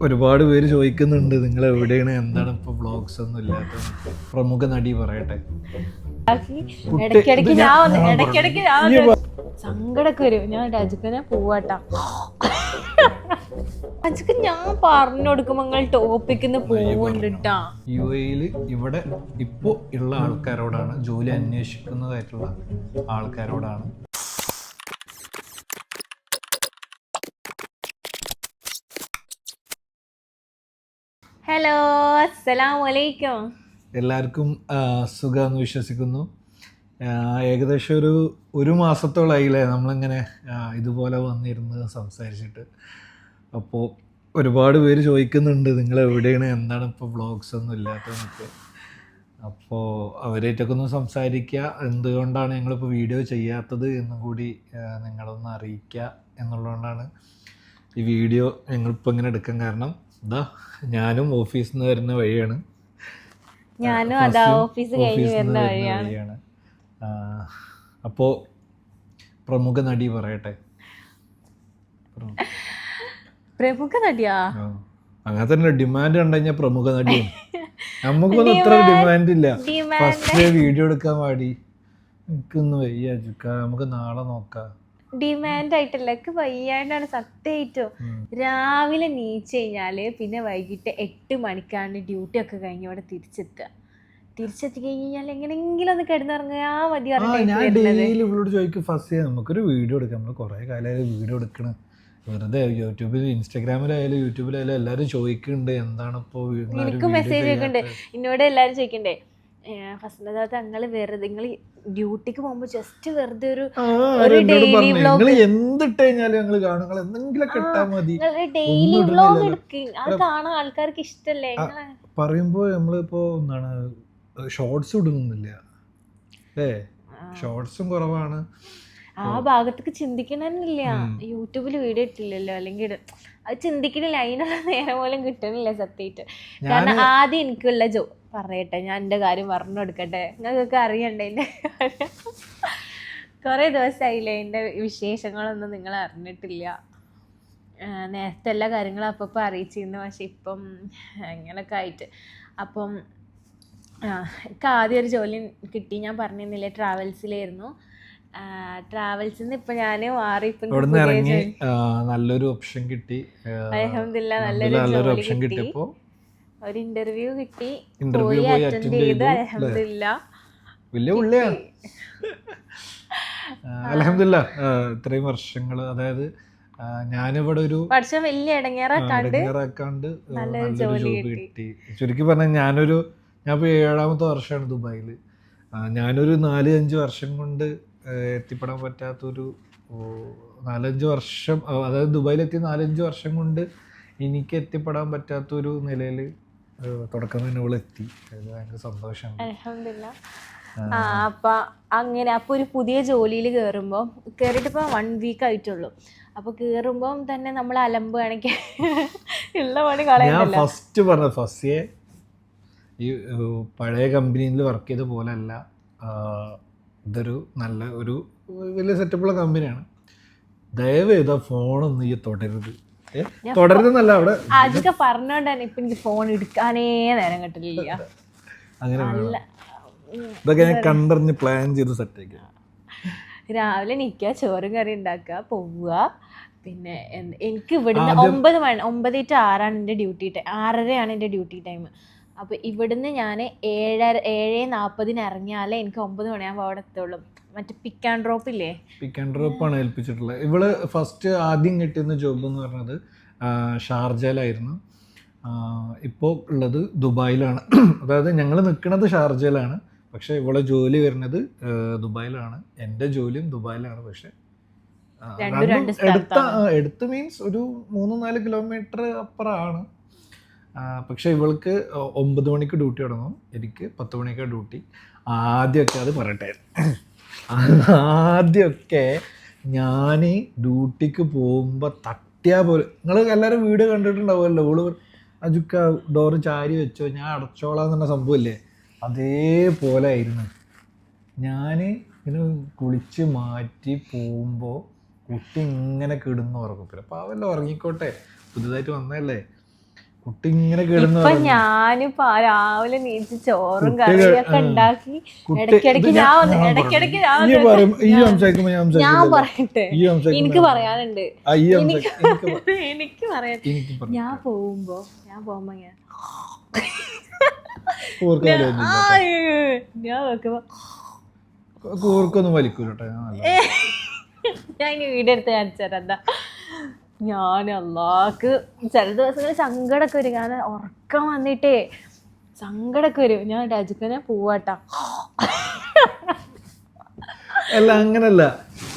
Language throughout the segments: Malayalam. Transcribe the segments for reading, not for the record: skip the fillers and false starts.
ഒരുപാട് പേര് ചോദിക്കുന്നുണ്ട് നിങ്ങൾ എവിടെയാണ്, എന്താണ് ഇപ്പൊ വ്ളോഗ്സ് ഒന്നും ഇല്ലാത്ത. പ്രമുഖ നടി പറയട്ടെ. ഇടയ്ക്കിടയ്ക്ക് ഞാൻ സങ്കടൊക്കെ വരും. ഞാൻ രജുക്കനെ പോവാട്ടാ. രജുക്ക് ഞാൻ പറഞ്ഞു കൊടുക്കുമ്പോ നിങ്ങൾ ടോപ്പിക്കിന്ന് പോവുന്നുണ്ടാ. UAE ഇവിടെ ഇപ്പോ ഉള്ള ആൾക്കാരോടാണ്, ജോലി അന്വേഷിക്കുന്നതായിട്ടുള്ള ആൾക്കാരോടാണ്. ഹലോ, അസ്സലാമു അലൈക്കും. എല്ലാവർക്കും സുഖമെന്ന് വിശ്വസിക്കുന്നു. ഏകദേശം ഒരു മാസത്തോളായില്ലേ നമ്മളിങ്ങനെ ഇതുപോലെ വന്നിരുന്ന് സംസാരിച്ചിട്ട്. അപ്പോൾ ഒരുപാട് പേര് ചോദിക്കുന്നുണ്ട് നിങ്ങൾ എവിടെയാണ്, എന്താണ് ഇപ്പോൾ വ്ളോഗ്സ് ഒന്നും ഇല്ലാത്തതെന്നൊക്കെ. അപ്പോൾ അവരായിട്ടൊക്കെ ഒന്ന് സംസാരിക്കുക, എന്തുകൊണ്ടാണ് ഞങ്ങളിപ്പോൾ വീഡിയോ ചെയ്യാത്തത് എന്നും കൂടി നിങ്ങളൊന്ന് അറിയിക്കുക എന്നുള്ളതുകൊണ്ടാണ് ഈ വീഡിയോ ഞങ്ങളിപ്പോൾ ഇങ്ങനെ എടുക്കാൻ കാരണം. ഇതാ ഞാനും ഓഫീസിൽ നിന്ന് വരുന്ന വഴിയാണ്. ഞാനും അതാ ഓഫീസ് കഴിഞ്ഞ് വരുന്ന വഴിയാണ്. അപ്പോൾ പ്രമുഖ നടി പറയട്ടെ. പ്രമുഖ നടിയാ? അങ്ങനെ തന്നെ ഡിമാൻഡ് കണ്ടുകഴിഞ്ഞാൽ പ്രമുഖ നടിയാണ്. നമുക്കൊന്നും ഇത്ര ഡിമാൻഡ് ഇല്ല. ഫസ്റ്റ് വീഡിയോ എടുക്കാൻ പാടി എനിക്കൊന്നും വയ്യ ചുക്ക, നമുക്ക് നാളെ നോക്കാം. ഡിമാൻഡ് ആയിട്ടല്ല, എനിക്ക് വയ്യാണ്ടാണ് സത്യമായിട്ടോ. രാവിലെ നീച്ച് കഴിഞ്ഞാല് പിന്നെ വൈകിട്ട് 8 മണിക്കാണ് ഡ്യൂട്ടി ഒക്കെ കഴിഞ്ഞ് ഇവിടെ തിരിച്ചെത്തി കഴിഞ്ഞാൽ എങ്ങനെങ്കിലും ഒന്ന് കിടന്നിറങ്ങിയാ മതി. ഞാൻ ഡെയിലി ഇവളോട് ചോദിക്കും, ഫസ്റ്റ് നമുക്കൊരു വീഡിയോ എടുക്കാം. നമ്മൾ കുറേ കാലമായി വീഡിയോ എടുക്കണം. വെറുതെ യൂട്യൂബിൽ, ഇൻസ്റ്റാഗ്രാമിലായാലും യൂട്യൂബിലായാലും എല്ലാവരും ചോദിക്കുന്നുണ്ട് എന്താണ് ഇപ്പോൾ. എനിക്കും മെസ്സേജ് ഒക്കെ ഉണ്ട്, എന്നോട് എല്ലാവരും ചോദിക്കണ്ടേ ഫസ്റ്റ് ഞങ്ങൾ വെറുതെ നിങ്ങൾ ഡ്യൂട്ടിക്ക് പോകുമ്പോ ജസ്റ്റ് വെറുതെ ഒരു ഡെയിലി വ്ലോഗ് എന്തിട്ട് കഴിഞ്ഞാലും ഞങ്ങൾ കാണും, എന്തെങ്കിലുമൊക്കെ ഇട്ടാൽ മതി. ഡെയിലി വ്ലോഗ് എടുക്കും, അത് കാണാൻ ആൾക്കാർക്ക് ഇഷ്ടല്ലേ പറയുമ്പോ നമ്മളിപ്പോ എന്താണ് ഷോർട്സ് ഇടുന്നില്ല അല്ലേ? ഷോർട്സും കുറവാണ്. ആ ഭാഗത്തേക്ക് ചിന്തിക്കണില്ല. യൂട്യൂബിൽ വീഡിയോ ഇട്ടില്ലല്ലോ, അല്ലെങ്കിൽ അത് ചിന്തിക്കണില്ല. അതിനുള്ള നേരം പോലും കിട്ടണില്ല സത്യമായിട്ട്. കാരണം ആദ്യം എനിക്കുള്ള പറയട്ടെ, ഞാൻ എൻ്റെ കാര്യം പറഞ്ഞു കൊടുക്കട്ടെ, നിങ്ങൾക്കൊക്കെ അറിയണ്ടേ എൻ്റെ കാര്യം. കുറേ ദിവസമായില്ലേ എൻ്റെ വിശേഷങ്ങളൊന്നും നിങ്ങൾ അറിഞ്ഞിട്ടില്ല. നേരത്തെ എല്ലാ കാര്യങ്ങളും അപ്പം അറിയിച്ചിരുന്നു, പക്ഷെ ഇപ്പം അങ്ങനെയൊക്കെ ആയിട്ട്. അപ്പം എനിക്ക് ആദ്യം ഒരു ജോലി കിട്ടി, ഞാൻ പറഞ്ഞിരുന്നില്ലേ, ട്രാവൽസിലായിരുന്നു. ട്രാവൽസിൽ നിന്ന് ഇപ്പൊ ഞാൻ മാറി നല്ലൊരു ഓപ്ഷൻ കിട്ടി. അൽഹംദുലില്ലാ, നല്ലൊരു ഓപ്ഷൻ കിട്ടിയപ്പോ ഒരു ഇന്റർവ്യൂ കിട്ടി, പോയി അറ്റൻഡ് ചെയ്ത് അൽഹംദുലില്ലാ വലിയ പുള്ളിയാണ്. അൽഹംദുലില്ലാ ഇത്രയും വർഷങ്ങള്, അതായത് ഞാനിവിടെ ഒരു വർഷം വലിയ ഇടങ്ങേറാക്കാണ്ട് നല്ലൊരു ജോബ് കിട്ടി. ചുരുക്കി പറഞ്ഞാൽ ഞാൻ ഇപ്പോൾ 7ാമത്തെ വർഷമാണ് ദുബായിൽ. ഞാനൊരു 4-5 വർഷം കൊണ്ട് എത്തിപ്പെടാൻ പറ്റാത്തൊരു 4-5 വർഷം, അതായത് ദുബായിലെത്തി 4-5 വർഷം കൊണ്ട് എനിക്ക് എത്തിപ്പെടാൻ പറ്റാത്തൊരു നിലയിൽ തുടക്കം തന്നെ എത്തി. ഭയങ്കര സന്തോഷമാണ്. അൽഹംദുലില്ലാ. അപ്പൊ ഒരു പുതിയ ജോലിയിൽ കയറിയിട്ട് ഇപ്പൊ 1 വീക്ക് ആയിട്ടുള്ളൂ. അപ്പൊ കേറുമ്പോ തന്നെ നമ്മൾ അലമ്പ് കാണിക്കാൻ ഉള്ള പണി കളയാൻ. ഫസ്റ്റ് ഈ പഴയ കമ്പനിയിൽ വർക്ക് ചെയ്ത പോലെ അല്ല, ഇതൊരു നല്ല ഒരു വലിയ സെറ്റപ്പുള്ള കമ്പനിയാണ്. ദയവ് ചെയ്താ ഫോണൊന്നും ഈ തുടരുന്നല്ല. അവിടെ അതൊക്കെ പറഞ്ഞോണ്ട് തന്നെ ഇപ്പൊ എനിക്ക് ഫോൺ എടുക്കാനേ നേരം കിട്ടില്ല. അങ്ങനെ ഇതൊക്കെ ഞാൻ കണ്ടറിഞ്ഞ് പ്ലാൻ ചെയ്ത് സെറ്റാക്കി. രാവിലെ നിൽക്കുക, ചോറും കറി ഉണ്ടാക്കുക, പോവുക. പിന്നെ എനിക്ക് ഇവിടുന്ന് 9 to 6 എൻ്റെ ഡ്യൂട്ടി ടൈം, 6:30 എൻ്റെ ഡ്യൂട്ടി ടൈം. അപ്പോൾ ഇവിടുന്ന് ഞാൻ 7:40 ഇറങ്ങിയാലേ എനിക്ക് 9 മണിയാകുമ്പോൾ അവിടെ എത്തുള്ളൂ. മറ്റേ പിക്ക് ആൻഡ് ഡ്രോപ്പാണ് ഏൽപ്പിച്ചിട്ടുള്ളത്. ഇവള് ഫസ്റ്റ് ആദ്യം കിട്ടിയിരുന്ന ജോബ് എന്ന് പറഞ്ഞത് ഷാർജയിലായിരുന്നു. ഇപ്പോൾ ഉള്ളത് ദുബായിലാണ്. അതായത് ഞങ്ങൾ നിൽക്കുന്നത് ഷാർജയിലാണ്, പക്ഷെ ഇവളെ ജോലി വരുന്നത് ദുബായിലാണ്. എൻ്റെ ജോലിയും ദുബായിലാണ്. പക്ഷെ എടുത്ത് മീൻസ് ഒരു 3-4 കിലോമീറ്റർ അപ്പുറമാണ്. പക്ഷെ ഇവൾക്ക് 9 മണിക്ക് ഡ്യൂട്ടി തുടങ്ങും, എനിക്ക് 10 മണിക്കാണ് ഡ്യൂട്ടി. ആദ്യമൊക്കെ അത് പറയട്ടെ, ആദ്യമൊക്കെ ഞാൻ ഡ്യൂട്ടിക്ക് പോകുമ്പോൾ തട്ടിയാൽ പോലെ, നിങ്ങൾ എല്ലാവരും വീഡിയോ കണ്ടിട്ടുണ്ടാവുമല്ലോ, ഓള് അജുക്ക ഡോറ് ചാരി വെച്ചോ, ഞാൻ അടച്ചോളാം എന്നുള്ള സംഭവമില്ലേ, അതേപോലെ ആയിരുന്നു. ഞാൻ ഇങ്ങനെ കുളിച്ച് മാറ്റി പോകുമ്പോൾ കുട്ടി ഇങ്ങനെ കിടന്ന് ഉറങ്ങും. പിന്നെ പാവല്ലോ, ഉറങ്ങിക്കോട്ടെ, പുതുതായിട്ട് വന്നതല്ലേ. കുട്ടി ഇങ്ങനെ കിടന്ന് ഇപ്പൊ ഞാനിപ്പോ രാവിലെ നീച്ച് ചോറും കുട്ടി കറിയൊക്കെ ഉണ്ടാക്കി ഇടയ്ക്കിടയ്ക്ക് ഇടയ്ക്കിടയ്ക്ക് ഞാൻ പറയട്ടെ, എനിക്ക് പറയാനുണ്ട്. എനിക്ക് പറയാൻ, ഞാൻ പോകുമ്പോ ഞാൻ വെക്കുമ്പോ കൂർക്കൊന്നും വലിക്കൂലട്ടോ. ഞാൻ ഇനി വീഡിയോ എടുത്ത് കാണിച്ചുതരാം. എന്താ ഞാൻ അല്ലാക്ക് ചില ദിവസങ്ങളിൽ സങ്കടമൊക്കെ വരും. കാരണം ഉറക്കം വന്നിട്ടേ സങ്കടമൊക്കെ വരും. ഞാൻ രാജുക്കനെ പോവാട്ടാ. അല്ല അങ്ങനല്ല,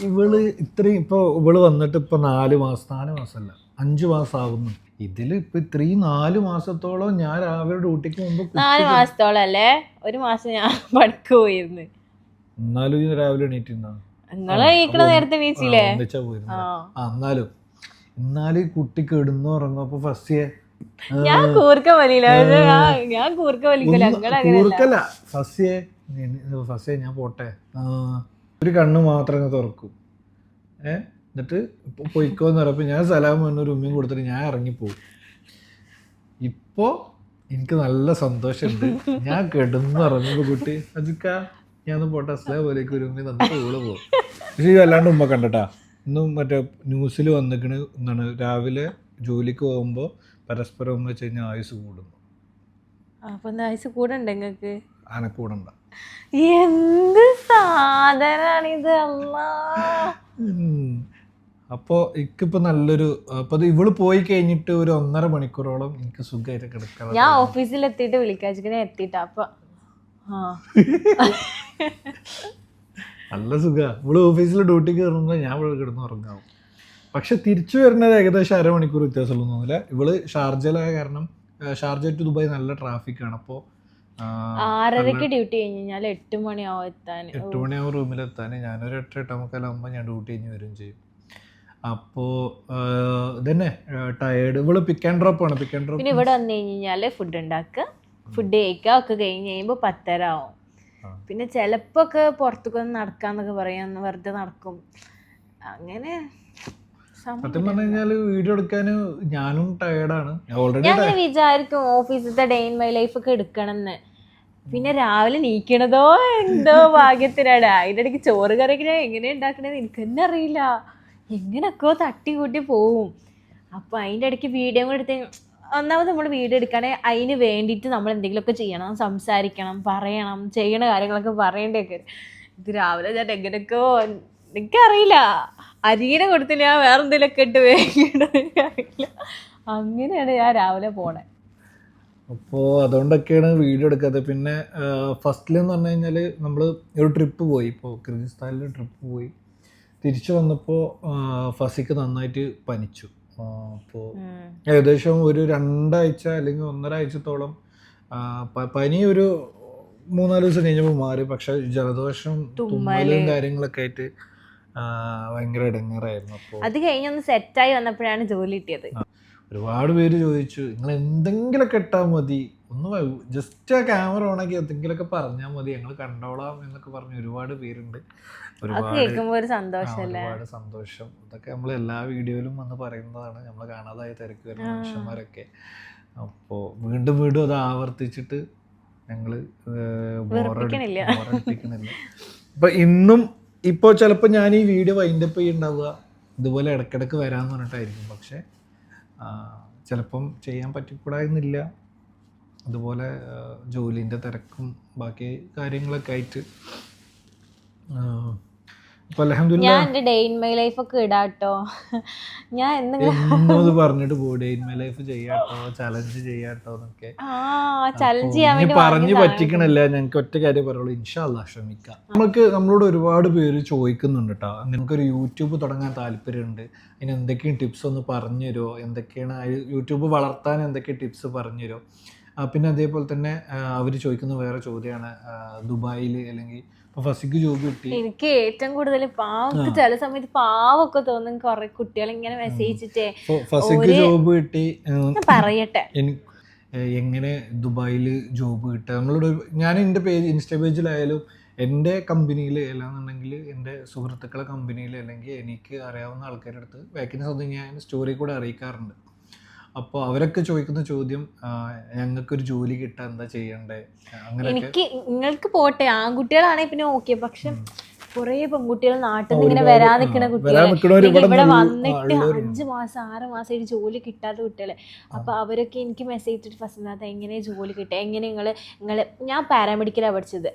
ഇവള് ഇത്രയും ഇപ്പൊ ഇവള് വന്നിട്ട് ഇപ്പൊ 4 മാസമല്ല 5 മാസം ആവുന്നു. ഇതില് ഇപ്പൊ ഇത്രയും 4 മാസത്തോളം ഞാൻ രാവിലെ ഡ്യൂട്ടിക്ക് മുമ്പ് 4 മാസത്തോളം അല്ലേ, 1 മാസം ഞാൻ പണിക്ക് പോയിരുന്നു. എന്നാലും ഇത് രാവിലെ എണീറ്റിരുന്നാണ്. നിങ്ങളെ കഴിക്കണ നേരത്തെ വീച്ചില്ലേ? എന്നാലും ഈ കുട്ടി കിടന്നു ഉറങ്ങും. അപ്പൊ ഫസ്റ്റ് ഞാൻ കൂർക്ക വലിയില്ല, ഞാൻ കൂർക്ക വലിക്കില്ല. കൂർക്കല്ല, ഫസ്റ്റ് ഞാൻ പോട്ടെ, ഒരു കണ്ണ് മാത്രം തുറക്കും. എന്നിട്ട് പൊയ്ക്കോന്ന് പറയുമ്പോൾ ഞാൻ സലാം പറഞ്ഞ ഒരു ഉമ്മയും കൊടുത്തിട്ട് ഞാൻ ഇറങ്ങിപ്പോവും. ഇപ്പോ എനിക്ക് നല്ല സന്തോഷമുണ്ട്. ഞാൻ കിടന്നുറങ്ങുമ്പോൾ കുട്ടി അജിക്ക ഞാൻ പോട്ടെ അസ്സലാമലൈക്കും ഒരു ഉമ്മ തന്നിട്ട് ഓള് പോകും. പക്ഷെ ഇത് അല്ലാണ്ട് ഉമ്മ കണ്ടട്ടാ, ഇന്നും മറ്റേ ന്യൂസിൽ വന്നിക്കണ് എന്താണ്, രാവിലെ ജോലിക്ക് പോകുമ്പോൾ പരസ്പരം ഉമ്മ വെച്ച് കഴിഞ്ഞാൽ ആയുസ് കൂടുന്നു. അപ്പൊ ആയുസ് കൂടണ്ട നിങ്ങൾക്ക്? അനക്കൂടണ്ട. എന്ത് സാധനാണിത് അല്ലാ. അപ്പോൾ എനിക്കിപ്പോൾ നല്ലൊരു, അപ്പോൾ അത് ഇവള് പോയി കഴിഞ്ഞിട്ട് ഒരു 1.5 മണിക്കൂറോളം എനിക്ക് സുഖമായിട്ട് കിടക്കാം. ഞാൻ ഓഫീസിൽ എത്തിയിട്ട് വിളിക്കാച്ചിങ്ങനെ എത്തിയിട്ടാ. അപ്പൊ നല്ല സുഖ. ഇവള് ഓഫീസിൽ ഡ്യൂട്ടിക്ക് കയറുമ്പോൾ ഞാൻ ഇവിടെ കിടന്ന് ഉറങ്ങാവും. പക്ഷെ തിരിച്ചു വരുന്നത് ഏകദേശം 1/2 മണിക്കൂർ വ്യത്യാസമുള്ള തോന്നില്ല. ഇവള് ഷാർജയിലായ കാരണം ഷാർജ ടു ദുബായ് നല്ല ട്രാഫിക്കാണ്. അപ്പോൾ 6:30 ഡ്യൂട്ടി കഴിഞ്ഞാൽ 8 മണിയാവും എത്താൻ. 8 മണിയാവും റൂമിലെത്താൻ. ഞാനൊരു 8-8:45 ഞാൻ ഡ്യൂട്ടി കഴിഞ്ഞ് വരും ചെയ്യും. അപ്പോൾ ഇതന്നെ ടയേർഡ്. ഇവള് പിക്ക് ആൻഡ് ഡ്രോപ്പ് ആണ്. പിക്ക് ആൻഡ് ഡ്രോപ്പ്. പിന്നെ ഇവിടെ വന്നു കഴിഞ്ഞാൽ ഫുഡ് ഉണ്ടാക്കുക, ഫുഡ് കഴിക്കുക ഒക്കെ കഴിഞ്ഞ് കഴിയുമ്പോൾ 10:30 ആവും. പിന്നെ ചിലപ്പോ ഒക്കെ പുറത്തൊക്കെ ഒന്ന് നടക്കാന്നൊക്കെ പറയാം, വെറുതെ നടക്കും. അങ്ങനെ സത്യം പറഞ്ഞു കഴിഞ്ഞാല് വീഡിയോ എടുക്കാൻ ഞാനും ടയേർഡാണ്. ഞാൻ വിചാരിക്കും ഓഫീസിലത്തെ ഡേ ഇൻ മൈ ലൈഫ് ഒക്കെ എടുക്കണമെന്ന്. പിന്നെ രാവിലെ നീക്കണതോ എന്തോ ഭാഗ്യത്തിനാണ്. അതിൻ്റെ ഇടയ്ക്ക് ചോറ് കറിയൊക്കെ ഞാൻ എങ്ങനെ ഉണ്ടാക്കണത് എനിക്ക് തന്നെ അറിയില്ല. എങ്ങനെയൊക്കെയോ തട്ടി കൂട്ടി പോവും. അപ്പോൾ അതിൻ്റെ ഇടയ്ക്ക് വീഡിയോ കൂടെ എടുത്ത്, ഒന്നാമത് നമ്മൾ വീഡിയോ എടുക്കുകയാണെങ്കിൽ അതിന് വേണ്ടിയിട്ട് നമ്മൾ എന്തെങ്കിലുമൊക്കെ ചെയ്യണം, സംസാരിക്കണം, പറയണം, ചെയ്യണ കാര്യങ്ങളൊക്കെ പറയേണ്ടതൊക്കെ. ഇത് രാവിലെ ഞാൻ എങ്ങനെയൊക്കെയോ എനിക്കറിയില്ല, അരികിനെ കൊടുത്തില്ല, ഞാൻ വേറെ എന്തെങ്കിലുമൊക്കെ ഇട്ട് വേഗില്ല. അങ്ങനെയാണ് ഞാൻ രാവിലെ പോണേ. അപ്പോൾ അതുകൊണ്ടൊക്കെയാണ് വീഡിയോ എടുക്കാത്തത്. പിന്നെ ഫസ്റ്റിലെന്ന് പറഞ്ഞു കഴിഞ്ഞാൽ നമ്മൾ ഒരു ട്രിപ്പ് പോയി, ഇപ്പോൾ കിർഗിസ്ഥാനിൽ ട്രിപ്പ് പോയി. തിരിച്ചു വന്നപ്പോൾ ഫസിക്ക് നന്നായിട്ട് പനിച്ചു. അപ്പോൾ ഏകദേശം ഒരു 2 ആഴ്ച അല്ലെങ്കിൽ 1.5 ആഴ്ചത്തോളം പനി ഒരു 3-4 ദിവസം കഴിഞ്ഞപ്പോൾ മാറി. പക്ഷെ ജലദോഷം തുമ്മലും കാര്യങ്ങളൊക്കെ ആയിട്ട് ഭയങ്കര ഇടങ്ങേറായിരുന്നു. അപ്പോൾ അത് കഴിഞ്ഞൊന്ന് സെറ്റായി വന്നപ്പോഴാണ് ജോലി കിട്ടിയത്. ഒരുപാട് പേര് ചോദിച്ചു, നിങ്ങൾ എന്തെങ്കിലുമൊക്കെ ഇട്ടാൽ മതി, ഒന്ന് ജസ്റ്റ് ആ ക്യാമറ ഓണാക്കി എന്തെങ്കിലുമൊക്കെ പറഞ്ഞാൽ മതി, ഞങ്ങൾ കണ്ടോളാം എന്നൊക്കെ പറഞ്ഞ് ഒരുപാട് പേരുണ്ട്. ഒരുപാട് സന്തോഷം. ഇതൊക്കെ നമ്മൾ എല്ലാ വീഡിയോയിലും വന്ന് പറയുന്നതാണ്, നമ്മൾ കാണാതായി തിരക്ക് വരുന്ന മനുഷ്യന്മാരൊക്കെ. അപ്പോൾ വീണ്ടും വീണ്ടും അത് ആവർത്തിച്ചിട്ട് ഞങ്ങൾ ബോറടിപ്പിക്കണില്ല. ഇപ്പൊ ഇന്നും ഇപ്പോൾ ചിലപ്പോൾ ഞാൻ ഈ വീഡിയോ വൈൻഡപ്പ് ചെയ്യുന്നുണ്ടാവുക ഇതുപോലെ ഇടയ്ക്കിടയ്ക്ക് വരാമെന്ന് പറഞ്ഞിട്ടായിരിക്കും. പക്ഷെ ചിലപ്പം ചെയ്യാൻ പറ്റിക്കൂടായിരുന്നില്ല. അതുപോലെ ജോലിൻ്റെ തിരക്കും ബാക്കി കാര്യങ്ങളൊക്കെ ആയിട്ട്. ഞാൻ എൻ്റെ ഡേ ഇൻ മൈ ലൈഫ് ഒക്കെ ഇടാട്ടോ. ഞാൻ എന്നത് പറഞ്ഞിട്ട് പോകും, ഡേ ഇൻ മൈ ലൈഫ് ചെയ്യാട്ടോ, ചലഞ്ച് ചെയ്യാട്ടോ എന്നൊക്കെ പറഞ്ഞു പറ്റിക്കണില്ല. ഞങ്ങൾക്ക് ഒറ്റ കാര്യം പറയുള്ളൂ, ഇൻഷാ അല്ലാഹ് ശ്രമിക്കാം. നമ്മളോട് ഒരുപാട് പേര് ചോദിക്കുന്നുണ്ട് കേട്ടോ, നിങ്ങൾക്കൊരു യൂട്യൂബ് തുടങ്ങാൻ താല്പര്യമുണ്ട്, അതിന് എന്തൊക്കെയും ടിപ്സ് ഒന്ന് പറഞ്ഞു തരുമോ, എന്തൊക്കെയാണ് യൂട്യൂബ് വളർത്താൻ എന്തൊക്കെ ടിപ്സ് പറഞ്ഞു തരുമോ. പിന്നെ അതേപോലെ തന്നെ അവർ ചോദിക്കുന്ന വേറെ ചോദ്യമാണ്, ദുബായിൽ അല്ലെങ്കിൽ ഇപ്പൊ ഫസിക്ക് ജോബ് കിട്ടി. എനിക്ക് ഏറ്റവും കൂടുതൽ പാവം ചില സമയത്ത് പാവൊക്കെ തോന്നും, കുറെ കുട്ടികൾ ഇങ്ങനെ മെസ്സേജിട്ടേ ഫസിക്ക് ജോബ് കിട്ടി പറയട്ടെ എങ്ങനെ ദുബായിൽ ജോബ് കിട്ടുക. നമ്മളോട് ഞാൻ എൻ്റെ പേജ് ഇൻസ്റ്റാ പേജിലായാലും എൻ്റെ കമ്പനിയിൽ അല്ലാന്നുണ്ടെങ്കിൽ എൻ്റെ സുഹൃത്തുക്കളെ കമ്പനിയിൽ അല്ലെങ്കിൽ എനിക്ക് അറിയാവുന്ന ആൾക്കാരുടെ അടുത്ത് വേക്കൻസി ഒന്നും ഞാൻ സ്റ്റോറി കൂടെ അറിയിക്കാറുണ്ട്. അപ്പോൾ അവരൊക്കെ ചോദിക്കുന്ന ചോദ്യം ഞങ്ങൾക്കൊരു ജോലി കിട്ടാൻ എന്താ ചെയ്യണ്ടേ, അങ്ങനെയൊക്കെ. നിങ്ങൾക്ക് പോട്ടെ, ആൺകുട്ടികളാണെങ്കിൽ പിന്നെ ഓക്കെ, പക്ഷെ കുറേ പെൺകുട്ടികൾ നാട്ടിൽ നിന്ന് ഇങ്ങനെ വരാൻ നിൽക്കുന്ന കുട്ടികൾ ഇവിടെ വന്നിട്ട് 5 മാസം 6 മാസമായിട്ട് ജോലി കിട്ടാത്ത കുട്ടികളെ. അപ്പോൾ അവരൊക്കെ എനിക്ക് മെസ്സേജ് ഇട്ടിട്ട് ഫസ്റ്റ് എങ്ങനെ ജോലി കിട്ടുക, എങ്ങനെ നിങ്ങൾ ഞാൻ പാരാമെഡിക്കലാണ് പഠിച്ചത്,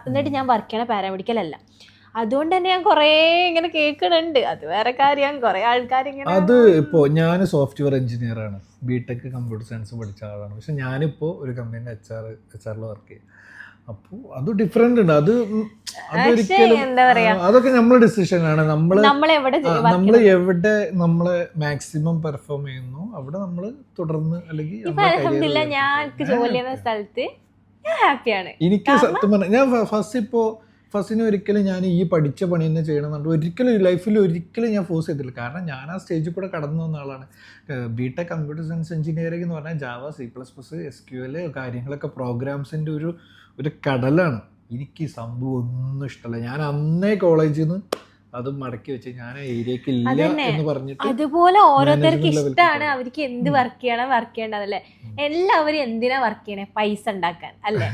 എന്നിട്ട് ഞാൻ വർക്ക് ചെയ്യണ പാരാമെഡിക്കലല്ല. അതുകൊണ്ട് തന്നെ ഞാൻ കുറേ ഇങ്ങനെ കേൾക്കുന്നുണ്ട്. അത് വേറെ കാര്യം, കുറേ ആൾക്കാർ ഇങ്ങനെ. അത് ഇപ്പോൾ ഞാൻ സോഫ്റ്റ്വെയർ എഞ്ചിനീയർ ആണ്, ബിടെക് കമ്പ്യൂട്ടർ സയൻസ് പഠിച്ച ആളാണ്. പക്ഷെ ഞാനിപ്പോൾ ഒരു കമ്പനിയുടെ എച്ച്.ആറിൽ വർക്ക് ചെയ്യും. അപ്പോൾ അത് ഡിഫറെന്റ് ഉണ്ട്. അതൊരിക്കലും എന്താ പറയാ, അതൊക്കെ നമ്മുടെ ഡിസിഷനാണ്. നമ്മൾ എവിടെ നമ്മളെ മാക്സിമം പെർഫോം ചെയ്യുന്നു അവിടെ നമ്മൾ തുടർന്ന്, അല്ലെങ്കിൽ ഞാൻ ജോലി ചെയ്യുന്ന സ്ഥലത്ത് ഞാൻ ഹാപ്പിയാണ്. എനിക്ക് സത്യം പറഞ്ഞാൽ ഞാൻ ഫസ്റ്റിന് ഒരിക്കലും ഞാൻ ഈ പഠിച്ച പണി തന്നെ ചെയ്യണം എന്നുണ്ട് ഒരിക്കലും ലൈഫിൽ ഒരിക്കലും ഞാൻ ഫോഴ്സ് ചെയ്തില്ല. കാരണം ഞാൻ ആ സ്റ്റേജിൽ കൂടെ കടന്നു വന്ന ആളാണ്. ബിടെക് കമ്പ്യൂട്ടർ സയൻസ് എഞ്ചിനീയറിംഗ് എന്ന് പറഞ്ഞാൽ ജാവ, C++, SQL കാര്യങ്ങളൊക്കെ പ്രോഗ്രാംസിൻ്റെ ഒരു കടലാണ്. എനിക്ക് ഈ സംഭവം ഒന്നും ഇഷ്ടമല്ല. ഞാൻ അന്നേ കോളേജിൽ നിന്ന് അത് മടക്കി വെച്ച് ഞാൻ ഏരിയക്ക് ഇല്ല എന്ന് പറഞ്ഞിട്ട്. അതുപോലെ ഓരോരുത്തർക്ക് ഇഷ്ടമാണ് അവർക്ക് എന്ത് വർക്ക് ചെയ്യേണ്ടതല്ലേ. എല്ലാവരും എന്തിനാ വർക്ക് ചെയ്യണേ, പൈസ ഉണ്ടാക്കാൻ അല്ലേ.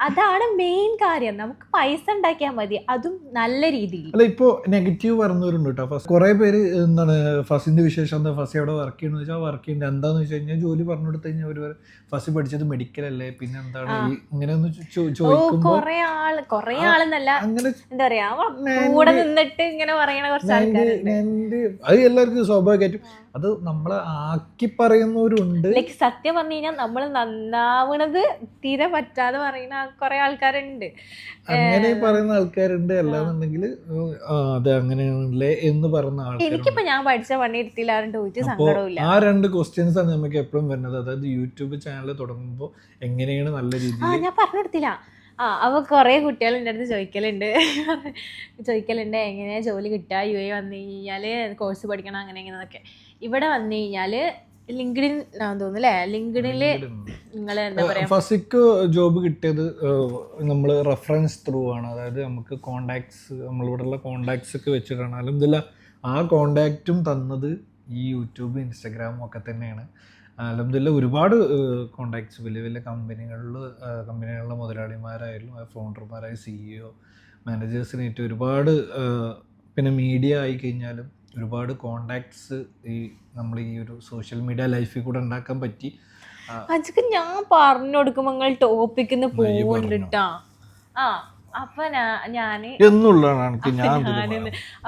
അതാണ് മെയിൻ കാര്യം. നമുക്ക് പൈസ ഉണ്ടാക്കിയാൽ മതി, അതും നല്ല രീതിയിൽ. അല്ല, ഇപ്പോൾ നെഗറ്റീവ് പറഞ്ഞവരുണ്ട് കേട്ടോ. ഫസ്റ്റ് കുറേ പേര് എന്താണ് ഫസിന്റെ വിശേഷം എന്താ, ഫസ്റ്റ് എവിടെ വർക്ക് ചെയ്യണമെന്ന് വെച്ചാൽ വർക്ക് ചെയ്യേണ്ടത് എന്താന്ന് വെച്ച് കഴിഞ്ഞാൽ ജോലി പറഞ്ഞു കൊടുത്തു കഴിഞ്ഞാൽ അവർ ഫസ്റ്റ് പഠിച്ചത് മെഡിക്കൽ അല്ലേ, പിന്നെ എന്താണ് ഇങ്ങനെയൊന്ന് ചോദിക്കുമ്പോൾ കുറേ ആളെന്നല്ല, അങ്ങനെ എന്താ പറയാ, കൂടെ നിന്നിട്ട് ഇങ്ങനെ പറയണ കുറച്ച് ആൾക്കാരുണ്ട്. അത് എല്ലാവർക്കും സ്വാഭാവികമായിട്ടും അത് നമ്മളെ ആക്കി പറയുന്നവരുണ്ട്. ലൈക്ക് സത്യം പറഞ്ഞു കഴിഞ്ഞാൽ നമ്മൾ നന്നാവണത് തീരെ പറ്റാതെ പറയുന്ന കുറെ ആൾക്കാരുണ്ട്, അങ്ങനെ പറയുന്ന ആൾക്കാരുണ്ട്. അല്ലാന്നുണ്ടെങ്കിൽ അത് അങ്ങനെയാണല്ലേ എന്ന് പറഞ്ഞ ആൾക്കാർ. എനിക്കിപ്പോ ഞാൻ പഠിച്ച പണി എടുത്തില്ലാണ്ട് ഒരു സങ്കടമില്ല. ആ 2 ക്വസ്റ്റ്യൻസ് ആണ് നമുക്ക് എപ്പോഴും വരുന്നത്. അതായത് യൂട്യൂബ് ചാനൽ തുടങ്ങുമ്പോൾ എങ്ങനെയാണ് നല്ല രീതിയിൽ. ഞാൻ പറഞ്ഞെടുത്തില്ല. അപ്പോൾ കുറേ കുട്ടികൾ എൻ്റെ അടുത്ത് ചോദിക്കലുണ്ട് എങ്ങനെയാ ജോലി കിട്ടുക, UAE വന്നു കഴിഞ്ഞാൽ കോഴ്സ് പഠിക്കണം അങ്ങനെ ഇങ്ങനെയൊക്കെ. ഇവിടെ വന്നു കഴിഞ്ഞാൽ ലിങ്ക്ഡിൻ തോന്നുന്നു അല്ലേ, ലിങ്ക്ഡിനിൽ നിങ്ങൾ എന്താ പറയുക, ഫസിക്ക് ജോബ് കിട്ടിയത് നമ്മൾ റെഫറൻസ് ത്രൂ ആണ്. അതായത് നമുക്ക് കോണ്ടാക്ട്സ്, നമ്മളിവിടെയുള്ള കോണ്ടാക്ട്സ് ഒക്കെ വെച്ചിട്ടാണ്. അല്ലെന്നില്ല ആ കോണ്ടാക്റ്റും തന്നത് ഈ യൂട്യൂബ്, ഇൻസ്റ്റഗ്രാമും ഒക്കെ തന്നെയാണ്. അൽഹംദുലില്ലാ ഒരുപാട് കോണ്ടാക്ട്സ് വലിയ വലിയ കമ്പനികളിലെ മുതലാളിമാരായാലും ഫൗണ്ടർമാരായ CEO, മാനേജേഴ്സിനായിട്ട് ഒരുപാട്, പിന്നെ മീഡിയ ആയി കഴിഞ്ഞാലും ഒരുപാട് കോണ്ടാക്ട്സ് നമ്മൾ ഈ ഒരു സോഷ്യൽ മീഡിയ ലൈഫിൽ കൂടെ ഉണ്ടാക്കാൻ പറ്റി. അതൊക്കെ ഞാൻ പറഞ്ഞു കൊടുക്കുമ്പോൾ നിങ്ങൾ ടോപ്പിക്കിന്ന് പോകുന്നുണ്ടാ. അപ്പൊ ഞാന്